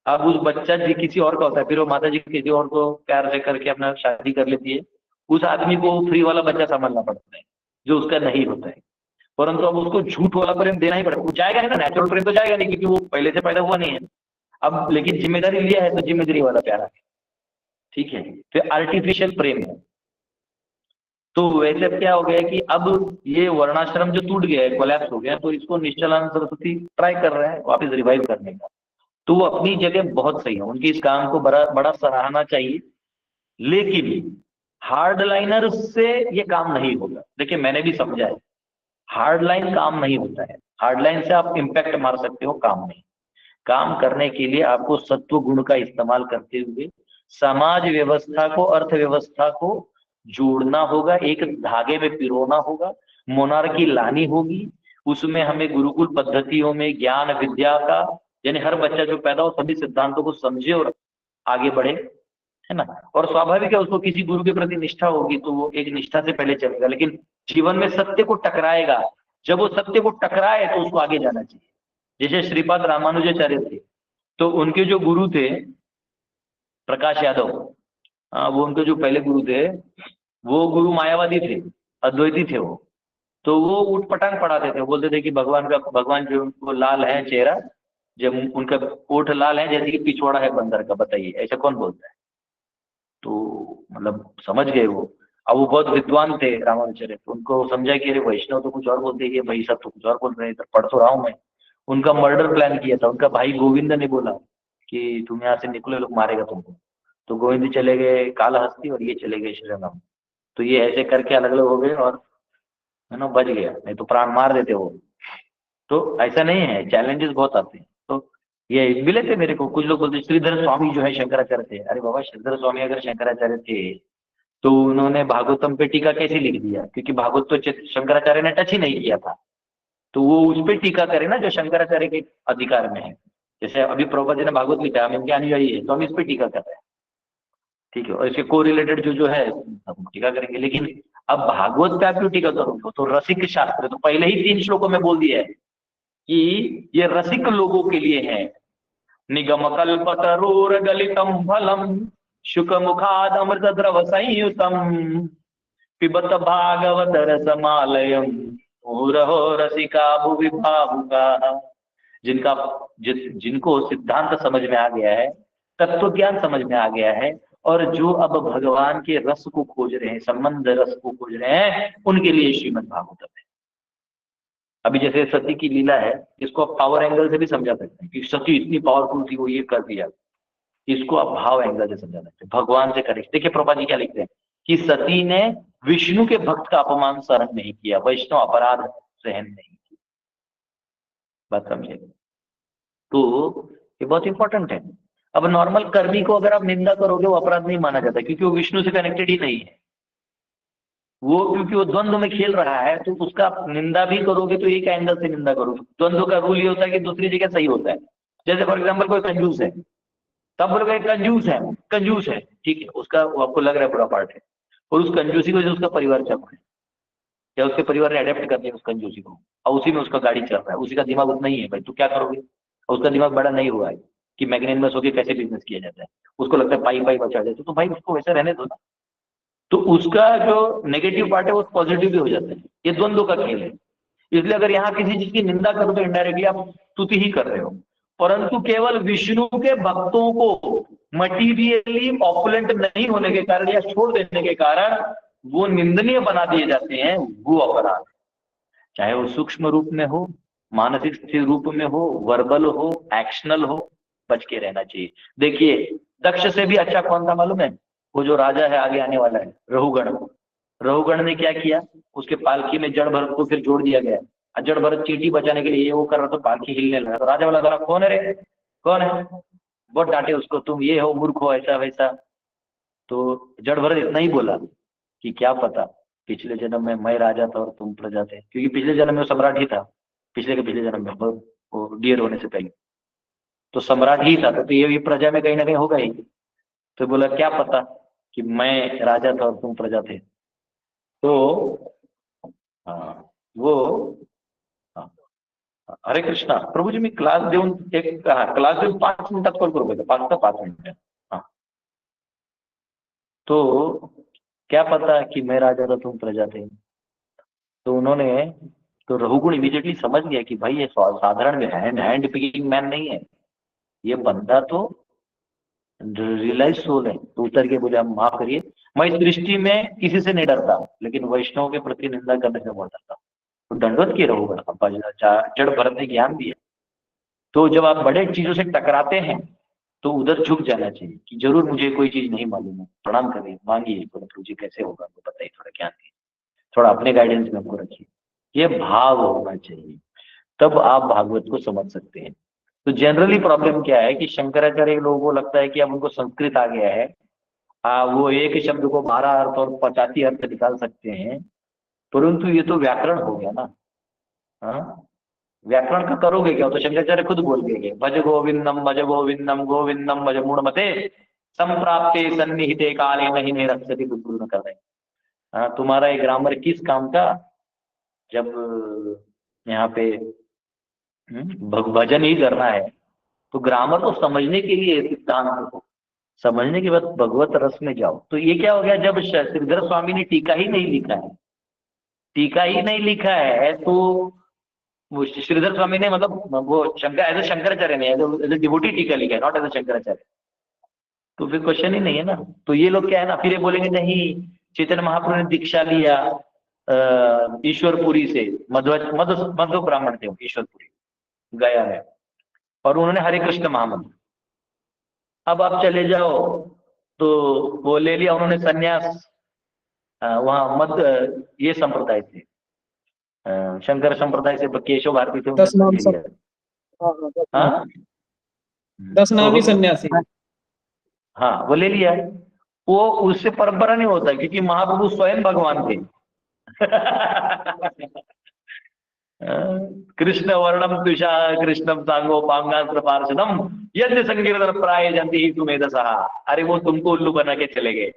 Speaker 3: अब उस बच्चा जी किसी और का होता है, फिर वो माता जी किसी और को प्यार से करके अपना शादी कर लेती है, उस आदमी को फ्री वाला बच्चा संभालना पड़ता है जो उसका नहीं होता है। परंतु अब उसको झूठ वाला प्रेम देना ही पड़ेगा, वो जाएगा नहीं ना, नेचुरल प्रेम तो जाएगा नहीं क्योंकि वो पहले से पैदा हुआ नहीं है। अब लेकिन जिम्मेदारी लिया है तो जिम्मेदारी वाला प्यार है, ठीक है। तो आर्टिफिशियल प्रेम है। तो वैसे क्या हो गया कि अब ये वर्णाश्रम जो टूट गया है, कोलैप्स हो गया, तो इसको निश्चलानंद सरस्वती ट्राई कर रहे हैं वापस रिवाइव करने का। तो वो अपनी जगह बहुत सही है, उनकी इस काम को बड़ा सराहना चाहिए। लेकिन हार्ड लाइनर से ये काम नहीं होगा। देखिए मैंने भी समझा है, हार्ड लाइन काम नहीं होता है। हार्ड लाइन से आप इम्पैक्ट मार सकते हो, काम नहीं। काम करने के लिए आपको सत्व गुण का इस्तेमाल करते हुए समाज व्यवस्था को, अर्थव्यवस्था को जोड़ना होगा, एक धागे में पिरोना होगा, मोनार्की लानी होगी। उसमें हमें गुरुकुल पद्धतियों में ज्ञान विद्या का, यानी हर बच्चा जो पैदा हो सभी सिद्धांतों को समझे और आगे बढ़े, है ना। और स्वाभाविक है उसको किसी गुरु के प्रति निष्ठा होगी तो वो एक निष्ठा से पहले चलेगा, लेकिन जीवन में सत्य को टकराएगा। जब वो सत्य को टकराए तो उसको आगे जाना चाहिए। जैसे श्रीपाद रामानुजाचार्य थे, तो उनके जो गुरु थे प्रकाश यादव, वो उनके जो पहले गुरु थे, वो गुरु मायावादी थे, अद्वैती थे वो। तो वो उठ पटांग पढ़ाते थे, बोलते थे कि भगवान जो उनको लाल है चेहरा, जब उनका ओठ लाल है जैसे कि पिछवाड़ा है बंदर का, बताइए ऐसा कौन बोलता है। तो मतलब समझ गए वो। अब वो बहुत विद्वान थे रामानुजाचार्य, उनको समझा कि अरे वैष्णव तो कुछ और बोलते हैं, भाई सब तो कुछ और बोल रहे हैं, पढ़ तो रहा हूँ मैं। उनका मर्डर प्लान किया था, उनका भाई गोविंद ने बोला कि तुम यहाँ से निकलो, लोग मारेगा तुमको। तो गोविंद चले गए कालहस्ती और ये चले गए श्रीरंगम। तो ये ऐसे करके अलग अलग हो गए और है ना बच गया, नहीं तो प्राण मार देते वो। तो ऐसा नहीं है, चैलेंजेस बहुत आते हैं। तो ये मिले थे मेरे को, कुछ लोग बोलते श्रीधर स्वामी जो है शंकराचार्य थे। अरे बाबा, श्रीधर स्वामी अगर शंकराचार्य थे तो उन्होंने भागवतम पे टीका कैसे लिख दिया? क्योंकि भागवत तो शंकराचार्य ने टच ही नहीं किया था, तो वो उस पर टीका करे ना जो शंकराचार्य के अधिकार में है। जैसे अभी प्रभुपाद जी ने भागवत लिखा है, हम इनके अनुयायी है तो हम इस पर टीका कर रहे हैं, ठीक है। और इसके को रिलेटेड जो है हम टीका करेंगे। लेकिन अब भागवत पे आप क्यों टीका करोगे? तो रसिक शास्त्र तो पहले ही 3 श्लोकों में बोल दिया है कि ये रसिक लोगों के लिए है। निगम कल्पतरोर गलितम फलम शुक मुखाद अमृत द्रव संयुतम पिबत भागवत रसमालयम रहो रसिका भुवि भावुका। जिनको सिद्धांत समझ में आ गया है, तत्व ज्ञान समझ में आ गया है, और जो अब भगवान के रस को खोज रहे हैं, संबंध रस को खोज रहे हैं, उनके लिए श्रीमद् भागवतम है। अभी जैसे सती की लीला है, इसको आप पावर एंगल से भी समझा सकते हैं कि सती इतनी पावरफुल थी, वो ये कर दिया। इसको आप भाव एंगल से समझा सकते हैं, भगवान से करें। देखिए प्रभुपाद जी क्या लिखते हैं कि सती ने विष्णु के भक्त का अपमान सहन नहीं किया, वैष्णव अपराध सहन नहीं किया। बात समझिए, तो ये बहुत इंपॉर्टेंट है। अब नॉर्मल कर्मी को अगर आप निंदा करोगे वो अपराध नहीं माना जाता, क्योंकि वो विष्णु से कनेक्टेड ही नहीं है। वो क्योंकि वो द्वंद्व में खेल रहा है, तो उसका निंदा भी करोगे तो एक एंगल से निंदा करोगे। द्वंद्व का रूल ये होता है कि दूसरी जगह सही होता है। जैसे फॉर एग्जाम्पल कोई कंजूस है, तब बोलोगे कंजूस है, ठीक है, उसका वो आपको लग रहा है बुरा पार्ट है, और उस कंजूसी को उसका परिवार चल रहा है, या उसके परिवार ने अडेप्ट कर दिया उस कंजूसी को, और उसी में उसका गाड़ी चल रहा है, उसी का दिमाग उतना ही है भाई, तो क्या करोगे? उसका दिमाग बड़ा नहीं हुआ है कि मैग्नेनिमस होकर कैसे बिजनेस किया जाता है, उसको लगता है पाई बचा जाए, तो भाई उसको वैसे रहने दो ना। तो उसका जो नेगेटिव पार्ट है वो पॉजिटिव भी हो जाता है। ये द्वंद्व का खेल है। इसलिए अगर यहाँ किसी चीज की निंदा करो तो इनडायरेक्टली आप स्तुति ही कर रहे हो। परंतु केवल विष्णु के भक्तों को मटीरियली ऑपुलेंट नहीं होने के कारण या छोड़ देने के कारण वो निंदनीय बना दिए जाते हैं, वो अपराध, चाहे वो सूक्ष्म रूप में हो, मानसिक स्थिर रूप में हो, वर्बल हो, एक्शनल हो, बच के रहना चाहिए। देखिए दक्ष से भी अच्छा कौन था मालूम है? वो जो राजा है आगे आने वाला है, रहुगण ने क्या किया? उसके पालकी में जड़ भरत को फिर जोड़ दिया गया। जड़ भरत चींटी बचाने के लिए ये वो कर रहा, तो पालकी हिलने लगा, तो राजा वाला बोला कौन है रे, कौन है? बहुत डांटे उसको, तुम ये हो, मूर्ख हो, ऐसा वैसा। तो जड़ भरत इतना ही बोला कि क्या पता पिछले जन्म में मैं राजा था और तुम प्रजा थे, क्योंकि पिछले जन्म में वो सम्राट ही था, पिछले जन्म में वो डियर होने से पहले तो सम्राट ही था, तो ये प्रजा में कहीं ना कहीं होगा ही। तो बोला क्या पता कि मैं राजा था और तुम प्रजा थे। तो हाँ वो हरे कृष्णा प्रभू जी मी क्लास देऊन क्लास देऊन 5 मिनिटात कॉल करू का? 5 मिनिट. हाँ तो क्या पता कि मैं राजा था तुम प्रजा थे. तो उन्होंने तो रघुगुण इमीडिएटली समझ गया कि भाई ये साधारण हैंड पिकिंग मैन नहीं है, ये बंदा तो रियलाइज सोल है. तो उतर के बोले हम माफ करिए, मैं इस दृष्टि में किसी से नहीं डरता, लेकिन वैष्णव के प्रति निंदा करने से बहुत डरता. तो दंडवत किए रघुगण, जड़ भरत ने ज्ञान दिया. तो जब आप बड़े चीजों से टकराते हैं तो उधर झुक जाना चाहिए कि जरूर मुझे कोई चीज नहीं मालूम है, प्रणाम करिए, मांगिए प्रभु जी कैसे होगा हमको बताइए, थोड़ा ज्ञान दिए, थोड़ा अपने गाइडेंस में हमको रखिए. ये भाव होना चाहिए, तब आप भागवत को समझ सकते हैं. तो जनरली प्रॉब्लम क्या है कि शंकराचार्य लोगों को लगता है कि अब उनको संस्कृत आ गया है, वो एक शब्द को 12 अर्थ और 85 अर्थ निकाल सकते हैं, परंतु ये तो व्याकरण हो गया ना. हाँ व्याकरण का करोगे क्या? तो शंकराचार्य खुद बोल गए भज गोविंदम गोविंदम भज मूढ़मते संप्राप्ते सन्निहिते काले नहीं ने रक्षति बुद्धूर्ण कर रहे. हाँ तुम्हारा ये ग्रामर किस काम का? जब यहाँ पे भजन ही करना है तो ग्रामर को समझने के लिए, सिद्धांत को समझने के बाद भगवत रस में जाओ. तो ये क्या हो गया, जब श्रीधर स्वामी ने टीका ही नहीं लिखा है तो वो श्रीधर स्वामी ने मतलब वो एज शंकराचार्य ने एज ए डिवोटी टीका लिखा है, नॉट एज ए शंकराचार्य. तो फिर क्वेश्चन ही नहीं है ना. तो ये लोग क्या है ना, फिर ये बोलेंगे नहीं चैतन्य महाप्रभु ने दीक्षा लिया ईश्वरपुरी से, मध्व ब्राह्मण थे ईश्वरपुरी गया में, और उन्होंने हरे कृष्ण महामंत्र. अब आप चले जाओ तो वो ले लिया उन्होंने संन्यास, वहां मध्य ये संप्रदाय थे, शंकर संप्रदाय से केशव भारती थे.
Speaker 11: 10 नामी सन्यासी.
Speaker 3: हाँ वो ले लिया है. वो उससे परंपरा नहीं होता क्योंकि महाप्रभु स्वयं भगवान थे. कृष्ण वर्णम तुषा कृष्णम सांगो पांगास्त्र पार्षदम यज्ञ संकीर्तन प्राय जंती ही तुम्हें. अरे वो तुमको उल्लू बना के चले गए,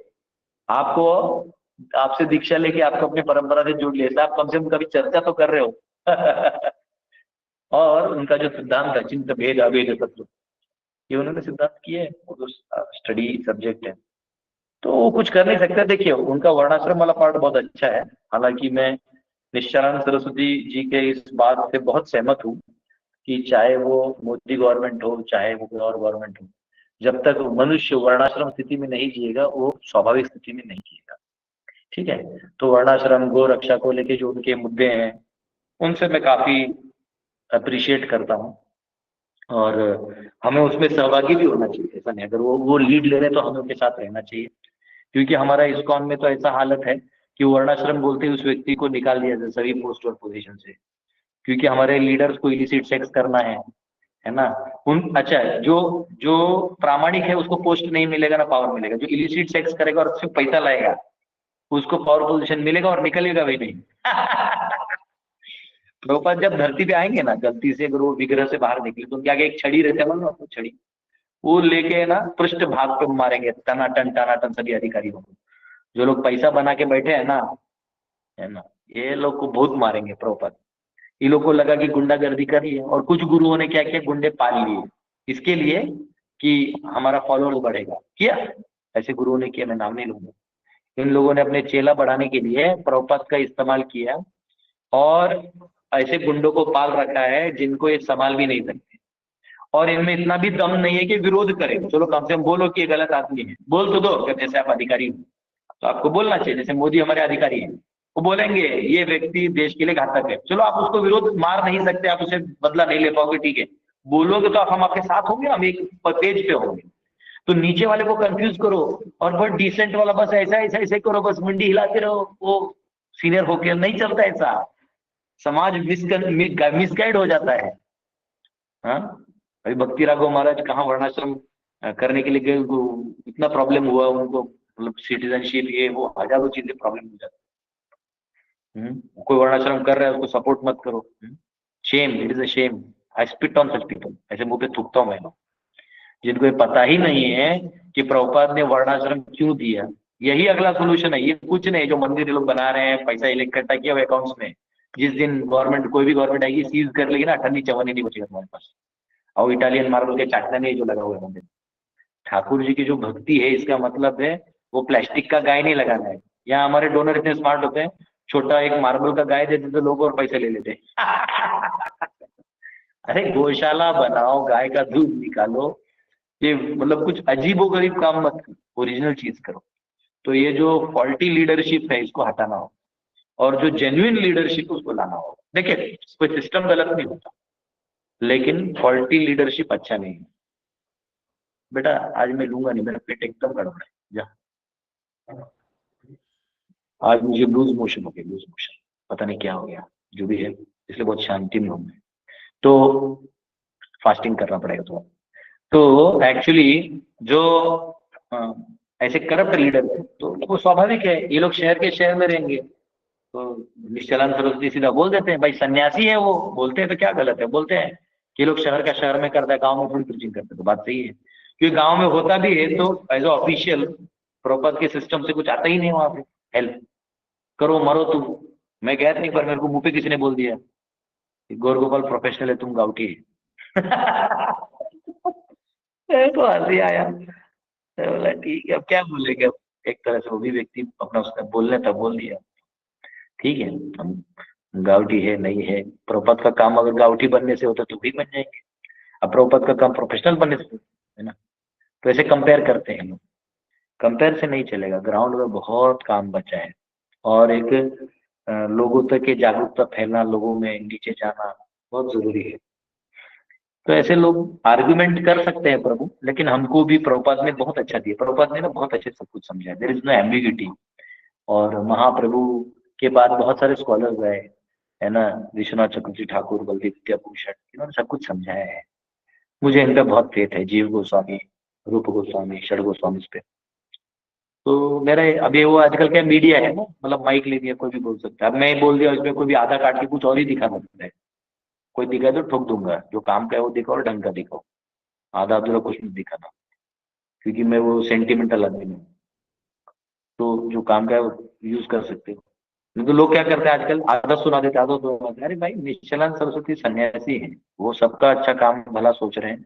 Speaker 3: आपको आपसे दीक्षा लेके आपको अपनी परंपरा से जोड़ लिया. आप कम से कम कभी चर्चा तो कर रहे हो. और उनका जो सिद्धांत है चिंत भेद अभेद तत्व, ये उन्होंने सिद्धांत किए, वो तो स्टडी सब्जेक्ट है, तो वो कुछ कर नहीं सकते. देखिए उनका वर्णाश्रम वाला पार्ट बहुत अच्छा है. हालांकि मैं निश्चलानंद सरस्वती जी के इस बात से बहुत सहमत हूँ कि चाहे वो मोदी गवर्नमेंट हो चाहे वो कोई और गवर्नमेंट हो, जब तक मनुष्य वर्णाश्रम स्थिति में नहीं जिएगा वो स्वाभाविक स्थिति में नहीं जिएगा. ठीक है, तो वर्णाश्रम गो रक्षा को लेके जो उनके मुद्दे हैं उनसे मैं काफी अप्रिशिएट करता हूँ, और हमें उसमें सहभागी भी होना चाहिए. ऐसा नहीं, अगर वो लीड ले रहे तो हमें उनके साथ रहना चाहिए. क्योंकि हमारा इस्कॉन में तो ऐसा हालत है कि वर्णाश्रम बोलते ही उस व्यक्ति को निकाल दिया जाए सभी पोस्ट और पोजीशन से, क्योंकि हमारे लीडर्स को इलिसिट सेक्स करना है ना. अच्छा जो प्रामाणिक है उसको पोस्ट नहीं मिलेगा ना पावर मिलेगा, जो इलिसिट सेक्स करेगा और उससे पैसा लाएगा उसको पावर पोजीशन मिलेगा और निकलेगा भी नहीं. प्रभुपाद जब धरती पे आएंगे ना, गलती से अगर वो विग्रह से बाहर निकले तो क्या एक छड़ी रहते हैं ना, छड़ी वो लेके ना पृष्ठ भाग पे मारेंगे टनाटन सभी अधिकारियों को. जो लोग पैसा बना के बैठे हैं ना, है ना, ये लोग को बहुत मारेंगे प्रभुपाद. ये लोग को लगा कि गुंडागर्दी कर रही है, और कुछ गुरुओं ने क्या किया, गुंडे पाल लिए इसके लिए कि हमारा फॉलोअर्स बढ़ेगा. किया ऐसे गुरुओं ने किया, मैं नाम नहीं लूंगा. इन लोगों ने अपने चेला बढ़ाने के लिए प्रभुपाद का इस्तेमाल किया, और ऐसे गुंडों को पाल रखा है जिनको ये संभाल भी नहीं सकते, और इनमें इतना भी दम नहीं है कि विरोध करे. चलो कम से कम बोलो कि ये गलत आदमी है, बोल तो दो. जैसे आप अधिकारी हो तो आपको बोलना चाहिए, जैसे मोदी हमारे अधिकारी हैं, वो बोलेंगे ये व्यक्ति देश के लिए घातक है. चलो आप उसको विरोध मार नहीं सकते, आप उसे बदला नहीं ले पाओगे, ठीक है, बोलोगे तो हम आपके साथ होंगे, हम एक पेज पे होंगे. तो नीचे वाले को कंफ्यूज करो और बहुत डिसेंट वाला बस ऐसा करो, बस मुंडी हिलाते रहो, वो सीनियर होके नहीं चलता ऐसा. समाज मिसगाइड हो जाता है. हाँ अभी भक्ति राघव महाराज कहाँ वर्णाश्रम करने के लिए गए, इतना प्रॉब्लम हुआ उनको, मतलब सिटीजनशिप ये वो हजारों चीजें प्रॉब्लम हो जाती है. कोई वर्णाश्रम कर रहा है उसको सपोर्ट मत करो. Shame, it is a shame. I spit on such people. ऐसे मुंह पे थूकता हूँ मैं लोग जिनको ये पता ही नहीं है कि प्रभुपाद ने वर्णाश्रम क्यों दिया. यही अगला सोल्यूशन है, ये कुछ नहीं जो मंदिर लोग बना रहे हैं, पैसा इकट्ठा किया हुआ अकाउंट्स में, जिस दिन गवर्नमेंट, कोई भी गवर्नमेंट आएगी, सीज कर लेगी ना, अठन्नी चवन्नी नहीं बचेगा तुम्हारे पास। और इटालियन मार्बल के चाटना नहीं जो लगा हुआ है मंदिर। ठाकुर जी की जो भक्ति है, इसका मतलब है वो प्लास्टिक का गाय नहीं लगाना है। यहाँ हमारे डोनर इतने स्मार्ट होते हैं, छोटा एक मार्बल का गाय दे देते तो लोग और पैसे ले लेते हैं। अरे गौशाला बनाओ, गाय का दूध निकालो, ये मतलब कुछ अजीबो गरीब काम मत करो, ओरिजिनल चीज करो। तो ये जो फॉल्टी लीडरशिप है इसको हटाना हो, और जो जेन्युइन लीडरशिप उसको लाना हो। देखिए कोई सिस्टम गलत नहीं होता, लेकिन फॉल्टी लीडरशिप अच्छा नहीं है। बेटा आज मैं लूंगा नहीं, मेरा पेट एकदम गड़बड़ है, जा। आज मुझे लूज मोशन हो गया, लूज मोशन, पता नहीं क्या हो गया, जो भी है, इसलिए बहुत शांति में हूं मैं। तो फास्टिंग करना पड़ेगा थोड़ा। तो एक्चुअली जो अ, ऐसे करप्ट लीडर है, तो वो स्वाभाविक है, ये लोग शहर के शहर में रहेंगे। तो निश्चलानंद सरस्वती सीधा बोल देते हैं, भाई सन्यासी है वो, बोलते हैं तो क्या गलत है, बोलते हैं कि ये लोग शहर का शहर में करता है, गांव में थोड़ी प्रीचिंग करते हैं। तो बात सही है, क्योंकि गांव में होता भी है तो एज अ ऑफिशियल प्रॉपर के सिस्टम से कुछ आता ही नहीं वहां पे। हेल्प करो मरो तुम, मैं गया नहीं, पर मेरे को मुंह पे किसी ने बोल दिया कि गौर गोपाल प्रोफेशनल है, तुम गाउटी है। मेरे को हंसी आया, मैं बोला ठीक है, अब क्या बोलेंगे। अब एक तरह से वो भी व्यक्ति अपना उसका बोलने था, बोल दिया, ठीक है। हम गाउटी है नहीं है, प्रपद का काम अगर गाउटी बनने से होता तो भी बन जाएंगे, अब प्रपद का काम प्रोफेशनल बनने से है ना। तो ऐसे कंपेयर करते हैं लोग, कंपेयर से नहीं चलेगा। ग्राउंड में बहुत काम बचा है, और एक लोगों तक ये जागरूकता फैलना, लोगों में नीचे जाना बहुत जरूरी है। तो ऐसे लोग आर्गुमेंट कर सकते हैं प्रभु, लेकिन हमको भी प्रभुपाद ने बहुत अच्छा दिया, प्रभुपाद ने ना बहुत अच्छे सब कुछ समझाया, देयर इज नो एम्बिग्यूटी। और महाप्रभु के बाद बहुत सारे स्कॉलर्स आए, है ना, विश्वनाथ चक्रवर्ती ठाकुर, बलदेव विद्याभूषण, इन्होंने सब कुछ समझाया है। मुझे इन पे बहुत फेथ है, जीव गोस्वामी, रूप गोस्वामी, षड गोस्वामी पे। तो मेरा अभी वो आजकल क्या मीडिया है ना, मतलब माइक ले दिया, कोई भी बोल सकता है। अब मैं बोल दिया, उसमें कोई भी आधा काट के कुछ और ही दिखा सकता है, कोई दिखाए तो ठोक दूंगा। जो काम का है वो दिखाओ और ढंग का दिखाओ, आधा अधूरा कुछ नहीं दिखाना, क्योंकि मैं वो सेंटिमेंटल आदमी हूँ। तो जो काम का है वो यूज कर सकते हो। नहीं तो लोग क्या करते हैं आजकल, आदत सुना देते, आदत सुना देते, अरे भाई निश्चलानंद सरस्वती सन्यासी है, वो सबका अच्छा काम भला सोच रहे हैं,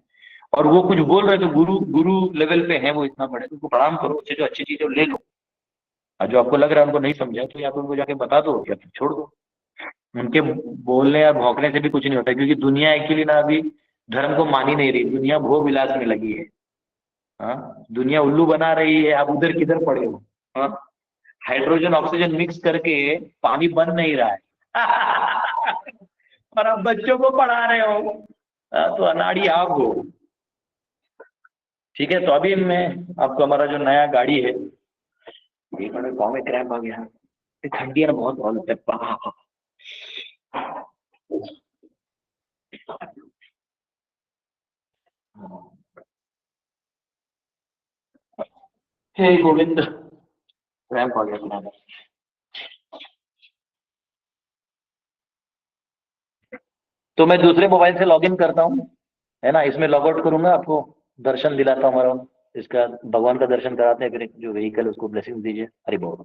Speaker 3: और वो कुछ बोल रहे हैं तो गुरु गुरु लेवल पे है वो, इतना बड़े, तो उनको प्रणाम करो, उससे जो अच्छी चीज है वो ले लो। और जो आपको लग रहा है उनको नहीं समझा, तो या तो उनको जाके बता दो या फिर छोड़ दो। उनके बोलने या भौंकने से भी कुछ नहीं होता, क्योंकि दुनिया एक्चुअली ना अभी धर्म को मान ही नहीं रही, दुनिया भोग विलास में लगी है। हाँ, दुनिया उल्लू बना रही है, आप उधर किधर पड़े हो। हाँ, हाइड्रोजन ऑक्सीजन मिक्स करके पानी बन नहीं रहा है। और आप बच्चों को पढ़ा रहे हो। तो अनाड़ी आप हो। ठीक है, तो अभी मैं आपको, हमारा जो नया गाड़ी है, एक मिनट, पाँव में क्रैम्प आ गया, ये ठंडी है ना, बहुत बहुत लगता है हे गोविंद, क्रैम्प आ गया। तो मैं दूसरे मोबाइल से लॉगिन करता हूँ, है ना, इसमें लॉग आउट करूंगा, आपको दर्शन दिलाता हूँ हमारा, इसका भगवान का दर्शन कराते हैं, फिर जो व्हीकल उसको ब्लेसिंग दीजिए। हरि बोल।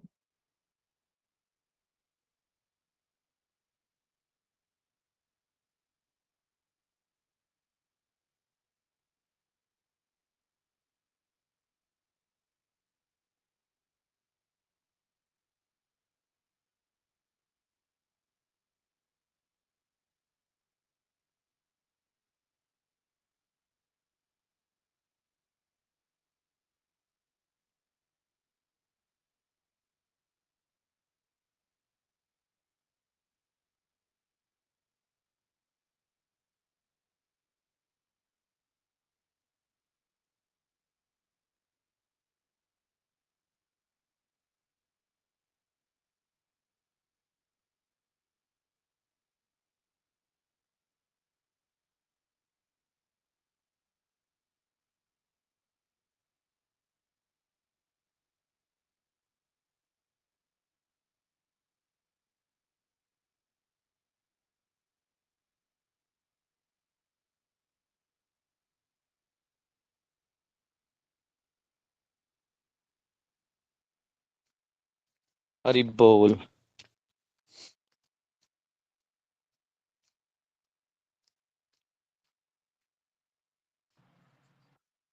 Speaker 3: हरि बोल।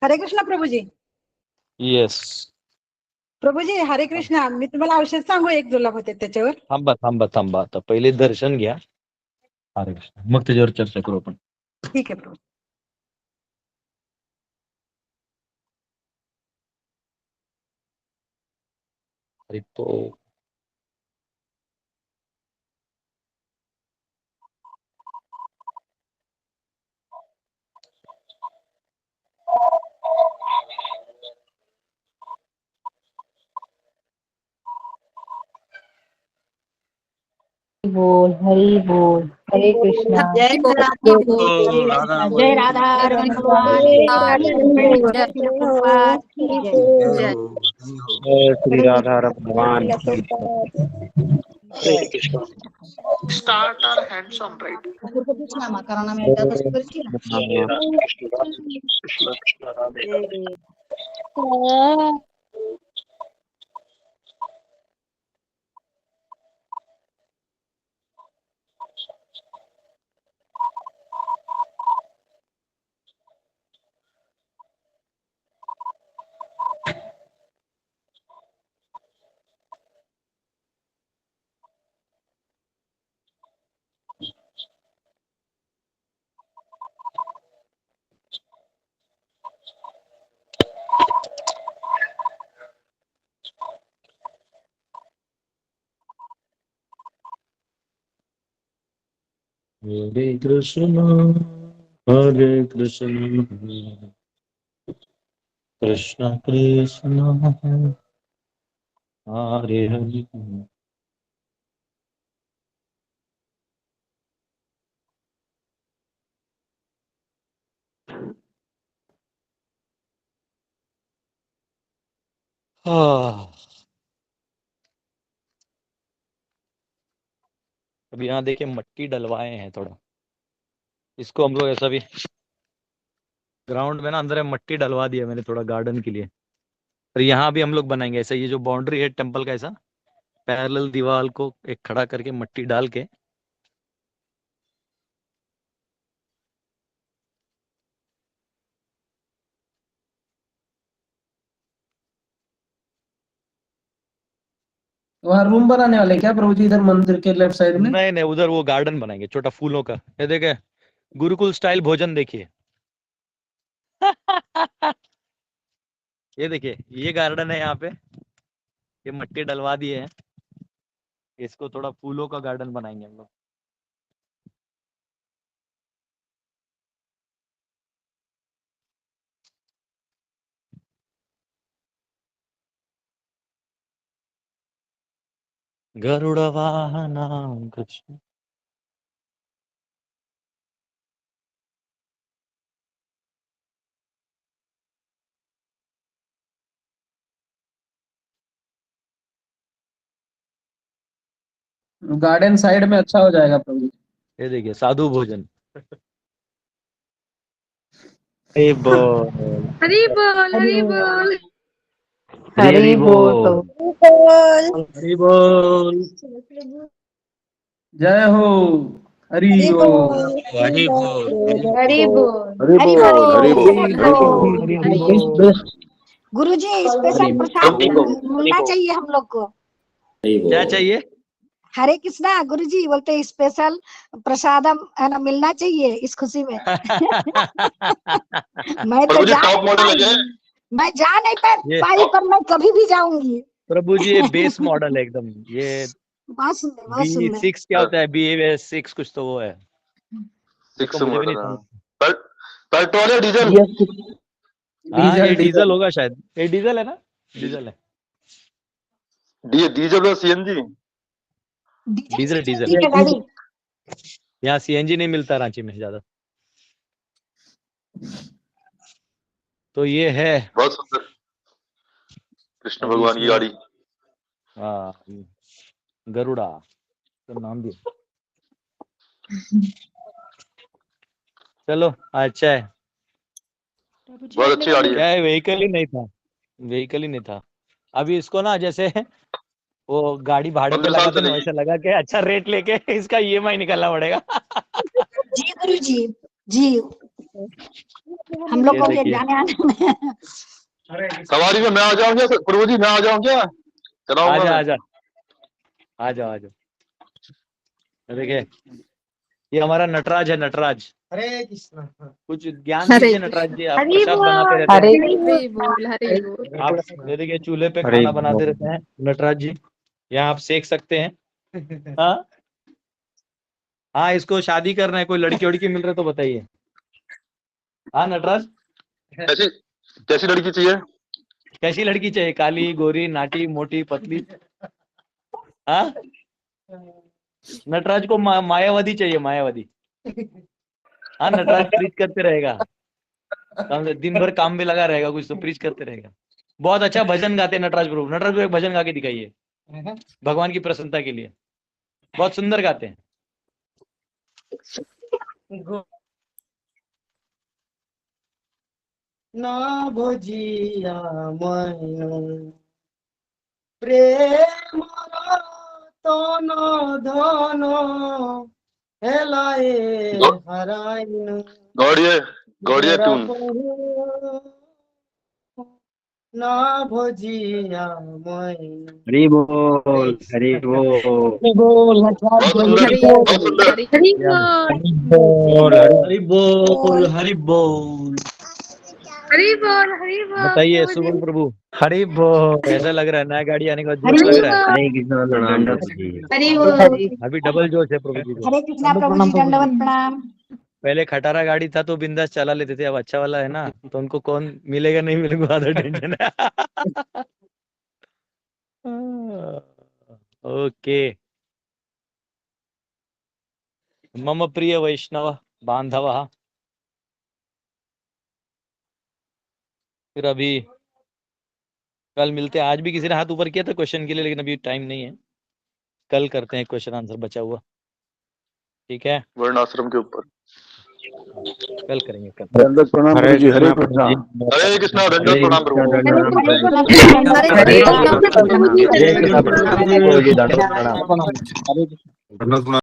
Speaker 8: हरे कृष्णा प्रभूजी.
Speaker 3: येस.
Speaker 8: प्रभूजी हरे कृष्णा. मी तुम्हाला औषध सांगू एक जुलाब होते त्याच्यावर.
Speaker 3: थांबा आता पहिले दर्शन घ्या. हरे कृष्ण. मग त्याच्यावर चर्चा करू आपण.
Speaker 8: ठीक आहे प्रभू.
Speaker 3: हरि तो
Speaker 9: बोल हरी बोल हरे कृष्णा.
Speaker 2: जय
Speaker 8: जय जय राधा रमण भगवान की जय श्रील प्रभुपाद की जय.
Speaker 6: श्री राधा भगवान की
Speaker 3: हरे कृष्ण.
Speaker 8: कृष्णा माकाराना में एकादश करची ना.
Speaker 3: कृष्ण कृष्ण राधे. हरे कृष्ण कृष्ण कृष्ण हरे हरे. अभी यहाँ देखिए मट्टी डलवाए हैं थोड़ा. इसको हम लोग ऐसा भी ग्राउंड में ना अंदर मट्टी डलवा दिया मैंने थोड़ा गार्डन के लिए. और यहाँ भी हम लोग बनाएंगे ऐसा. ये जो बाउंड्री है टेम्पल का ऐसा पैरेलल दीवार को एक खड़ा करके मट्टी डाल के
Speaker 11: वहाँ रूम बनाने वाले क्या प्रभु जी इधर मंदिर के लेफ्ट साइड में?
Speaker 3: नहीं उधर वो गार्डन बनाएंगे छोटा फूलों का. ये देखे गुरुकुल स्टाइल भोजन देखिए. ये देखिए ये गार्डन है यहाँ पे. ये मट्टी डलवा दिए हैं. इसको थोड़ा फूलों का गार्डन बनाएंगे हम लोग. गरुड़ वाहन कृष्ण.
Speaker 11: गार्डन साइड में अच्छा हो जाएगा प्रभु जी.
Speaker 3: ये देखिए साधु भोजन. हरि बोल
Speaker 8: हरी बोल हरी बोल.
Speaker 3: हरि बोल हरि बोल.
Speaker 11: जय हो. हरि बोल.
Speaker 3: हरि बोल
Speaker 8: हरी बोल.
Speaker 7: हरि बोल हरि बोल हरि बोल.
Speaker 3: हरि बोल.
Speaker 8: गुरुजी स्पेशल प्रसाद मिलना चाहिए हम लोग को.
Speaker 3: क्या चाहिए?
Speaker 8: हरे कृष्णा गुरुजी बोलते स्पेशल प्रसादम है ना मिलना चाहिए इस खुशी में. मैं तो मैं जा नहीं पाई पर मैं कभी भी जाऊंगी.
Speaker 3: प्रभु जी ये बेस मॉडल है एकदम. ये
Speaker 8: बहुत सुंदर बहुत सुंदर.
Speaker 3: B6 क्या होता है? BA6 कुछ तो वो है.
Speaker 1: 6
Speaker 3: मुझे भी नहीं
Speaker 1: मॉडल.
Speaker 3: समझ.
Speaker 1: पेट्रोल या डीजल?
Speaker 3: हाँ ये डीजल होगा शायद. ये डीजल है ना? डीजल है.
Speaker 1: डीजल और सीएनजी?
Speaker 3: डीजल. यहाँ CNG नहीं मिलता रांची में ज्यादा. तो ये है
Speaker 1: बहुत सुंदर कृष्ण भगवान की गाड़ी.
Speaker 3: हाँ गरुड़ा तो नाम दिया. चलो अच्छा है.
Speaker 1: बहुत अच्छी गाड़ी
Speaker 3: क्या
Speaker 1: है.
Speaker 3: है व्हीकल ही नहीं था. अभी इसको ना जैसे वो गाड़ी भाड़े पे
Speaker 1: 15 साल
Speaker 3: लगाते ना
Speaker 1: चलेगी.
Speaker 3: वैसे लगा के अच्छा रेट लेके इसका EMI निकालना पड़ेगा.
Speaker 8: जी गुरुजी जी हम लोग
Speaker 3: ये
Speaker 8: को ये
Speaker 3: देखिए
Speaker 8: जाने आने में
Speaker 7: सवारी में मैं आ जाऊं क्या प्रभु जी, मैं आ जाऊं क्या? चलाऊंगा
Speaker 3: आजा
Speaker 7: मैं।
Speaker 3: आजा आ जाओ आ जाओ। देखिए ये हमारा नटराज है, नटराज।
Speaker 6: हरे कृष्णा।
Speaker 3: कुछ ज्ञान दीजिए नटराज जी, आप
Speaker 8: हरि
Speaker 3: प्रसाद
Speaker 8: बोल
Speaker 3: बनाते रहते
Speaker 10: हरे
Speaker 3: हैं,
Speaker 8: हरि बोल हरि बोल।
Speaker 3: आप ये देखिए चूल्हे पे
Speaker 6: हरे
Speaker 3: खाना बनाते
Speaker 6: बोल।
Speaker 3: रहते हैं नटराज जी, यहाँ आप सेक सकते हैं। हाँ हाँ, इसको शादी करना है, कोई लड़की वड़की मिल रहा तो बताइए। हाँ नटराज,
Speaker 7: कैसी कैसी लड़की चाहिए?
Speaker 3: कैसी लड़की चाहिए? काली, गोरी, नाटी, मोटी, पतली? हाँ नटराज को मायावती चाहिए, मायावती। हाँ नटराज प्रीच करते रहेगा, दिन भर काम में लगा रहेगा, कुछ तो प्रीच करते रहेगा। बहुत अच्छा भजन गाते हैं नटराज प्रभु। नटराज प्रभु एक भजन गा के दिखाइए भगवान की प्रसन्नता के लिए, बहुत सुंदर गाते हैं।
Speaker 6: ना भजिया मन प्रेम रतन धन हेलाए हराइन
Speaker 7: गौड़िए गौड़िए
Speaker 6: मोरा
Speaker 7: ट्यून।
Speaker 6: बहु ना भजिया मन।
Speaker 1: हरि बोल हरि बोल।
Speaker 7: बहुत सुंदर, बहुत सुंदर।
Speaker 8: हरि बोल
Speaker 3: हरि बोल हरि बोल।
Speaker 8: हरि बोल हरि बोल
Speaker 3: बताइए
Speaker 8: प्रभु जी।
Speaker 3: सुबल प्रभु,
Speaker 6: हरि बोल।
Speaker 3: कैसा लग रहा है? नया गाड़ी आने के बाद
Speaker 8: हरि
Speaker 3: जोश लग रहा है?
Speaker 1: हरे कृष्ण प्रणाम प्रभु जी।
Speaker 8: हरि बोल।
Speaker 3: अभी डबल जोश है प्रभु जी को।
Speaker 8: हरे कृष्णा प्रभु जी, दंडवत प्रणाम।
Speaker 3: पहले खटारा गाड़ी था तो बिंदास चला लेते थे, अब अच्छा वाला है ना, तो उनको कौन मिलेगा नहीं मिलेगा ज्यादा टेंशन है। ओके। मम प्रिय वैष्णव बांधव, फिर अभी कल मिलते हैं। आज भी किसी ने हाथ ऊपर किया था क्वेश्चन के लिए, लेकिन अभी टाइम नहीं है, कल करते हैं क्वेश्चन आंसर बचा हुआ, ठीक है?
Speaker 7: वर्णाश्रम के ऊपर।
Speaker 3: कल करेंगे कल।
Speaker 7: दंडवत प्रणाम
Speaker 6: हरे
Speaker 7: गुरु जी, हरे
Speaker 6: कृष्णा
Speaker 7: कृष्णा। हरे कृष्णा, दंडवत
Speaker 1: हरे
Speaker 7: प्रणाम
Speaker 1: कृष्ण
Speaker 7: प्रभु।
Speaker 1: दंडवत
Speaker 8: हरे
Speaker 1: प्रणाम।
Speaker 8: कृष्णा
Speaker 1: हरे
Speaker 8: हरे
Speaker 1: कृष्ण
Speaker 8: कृष्णा प्रभु जी,
Speaker 1: जय कृष्ण प्रभु जी, दंडवत प्रणाम।
Speaker 7: दंडवत प्रणाम।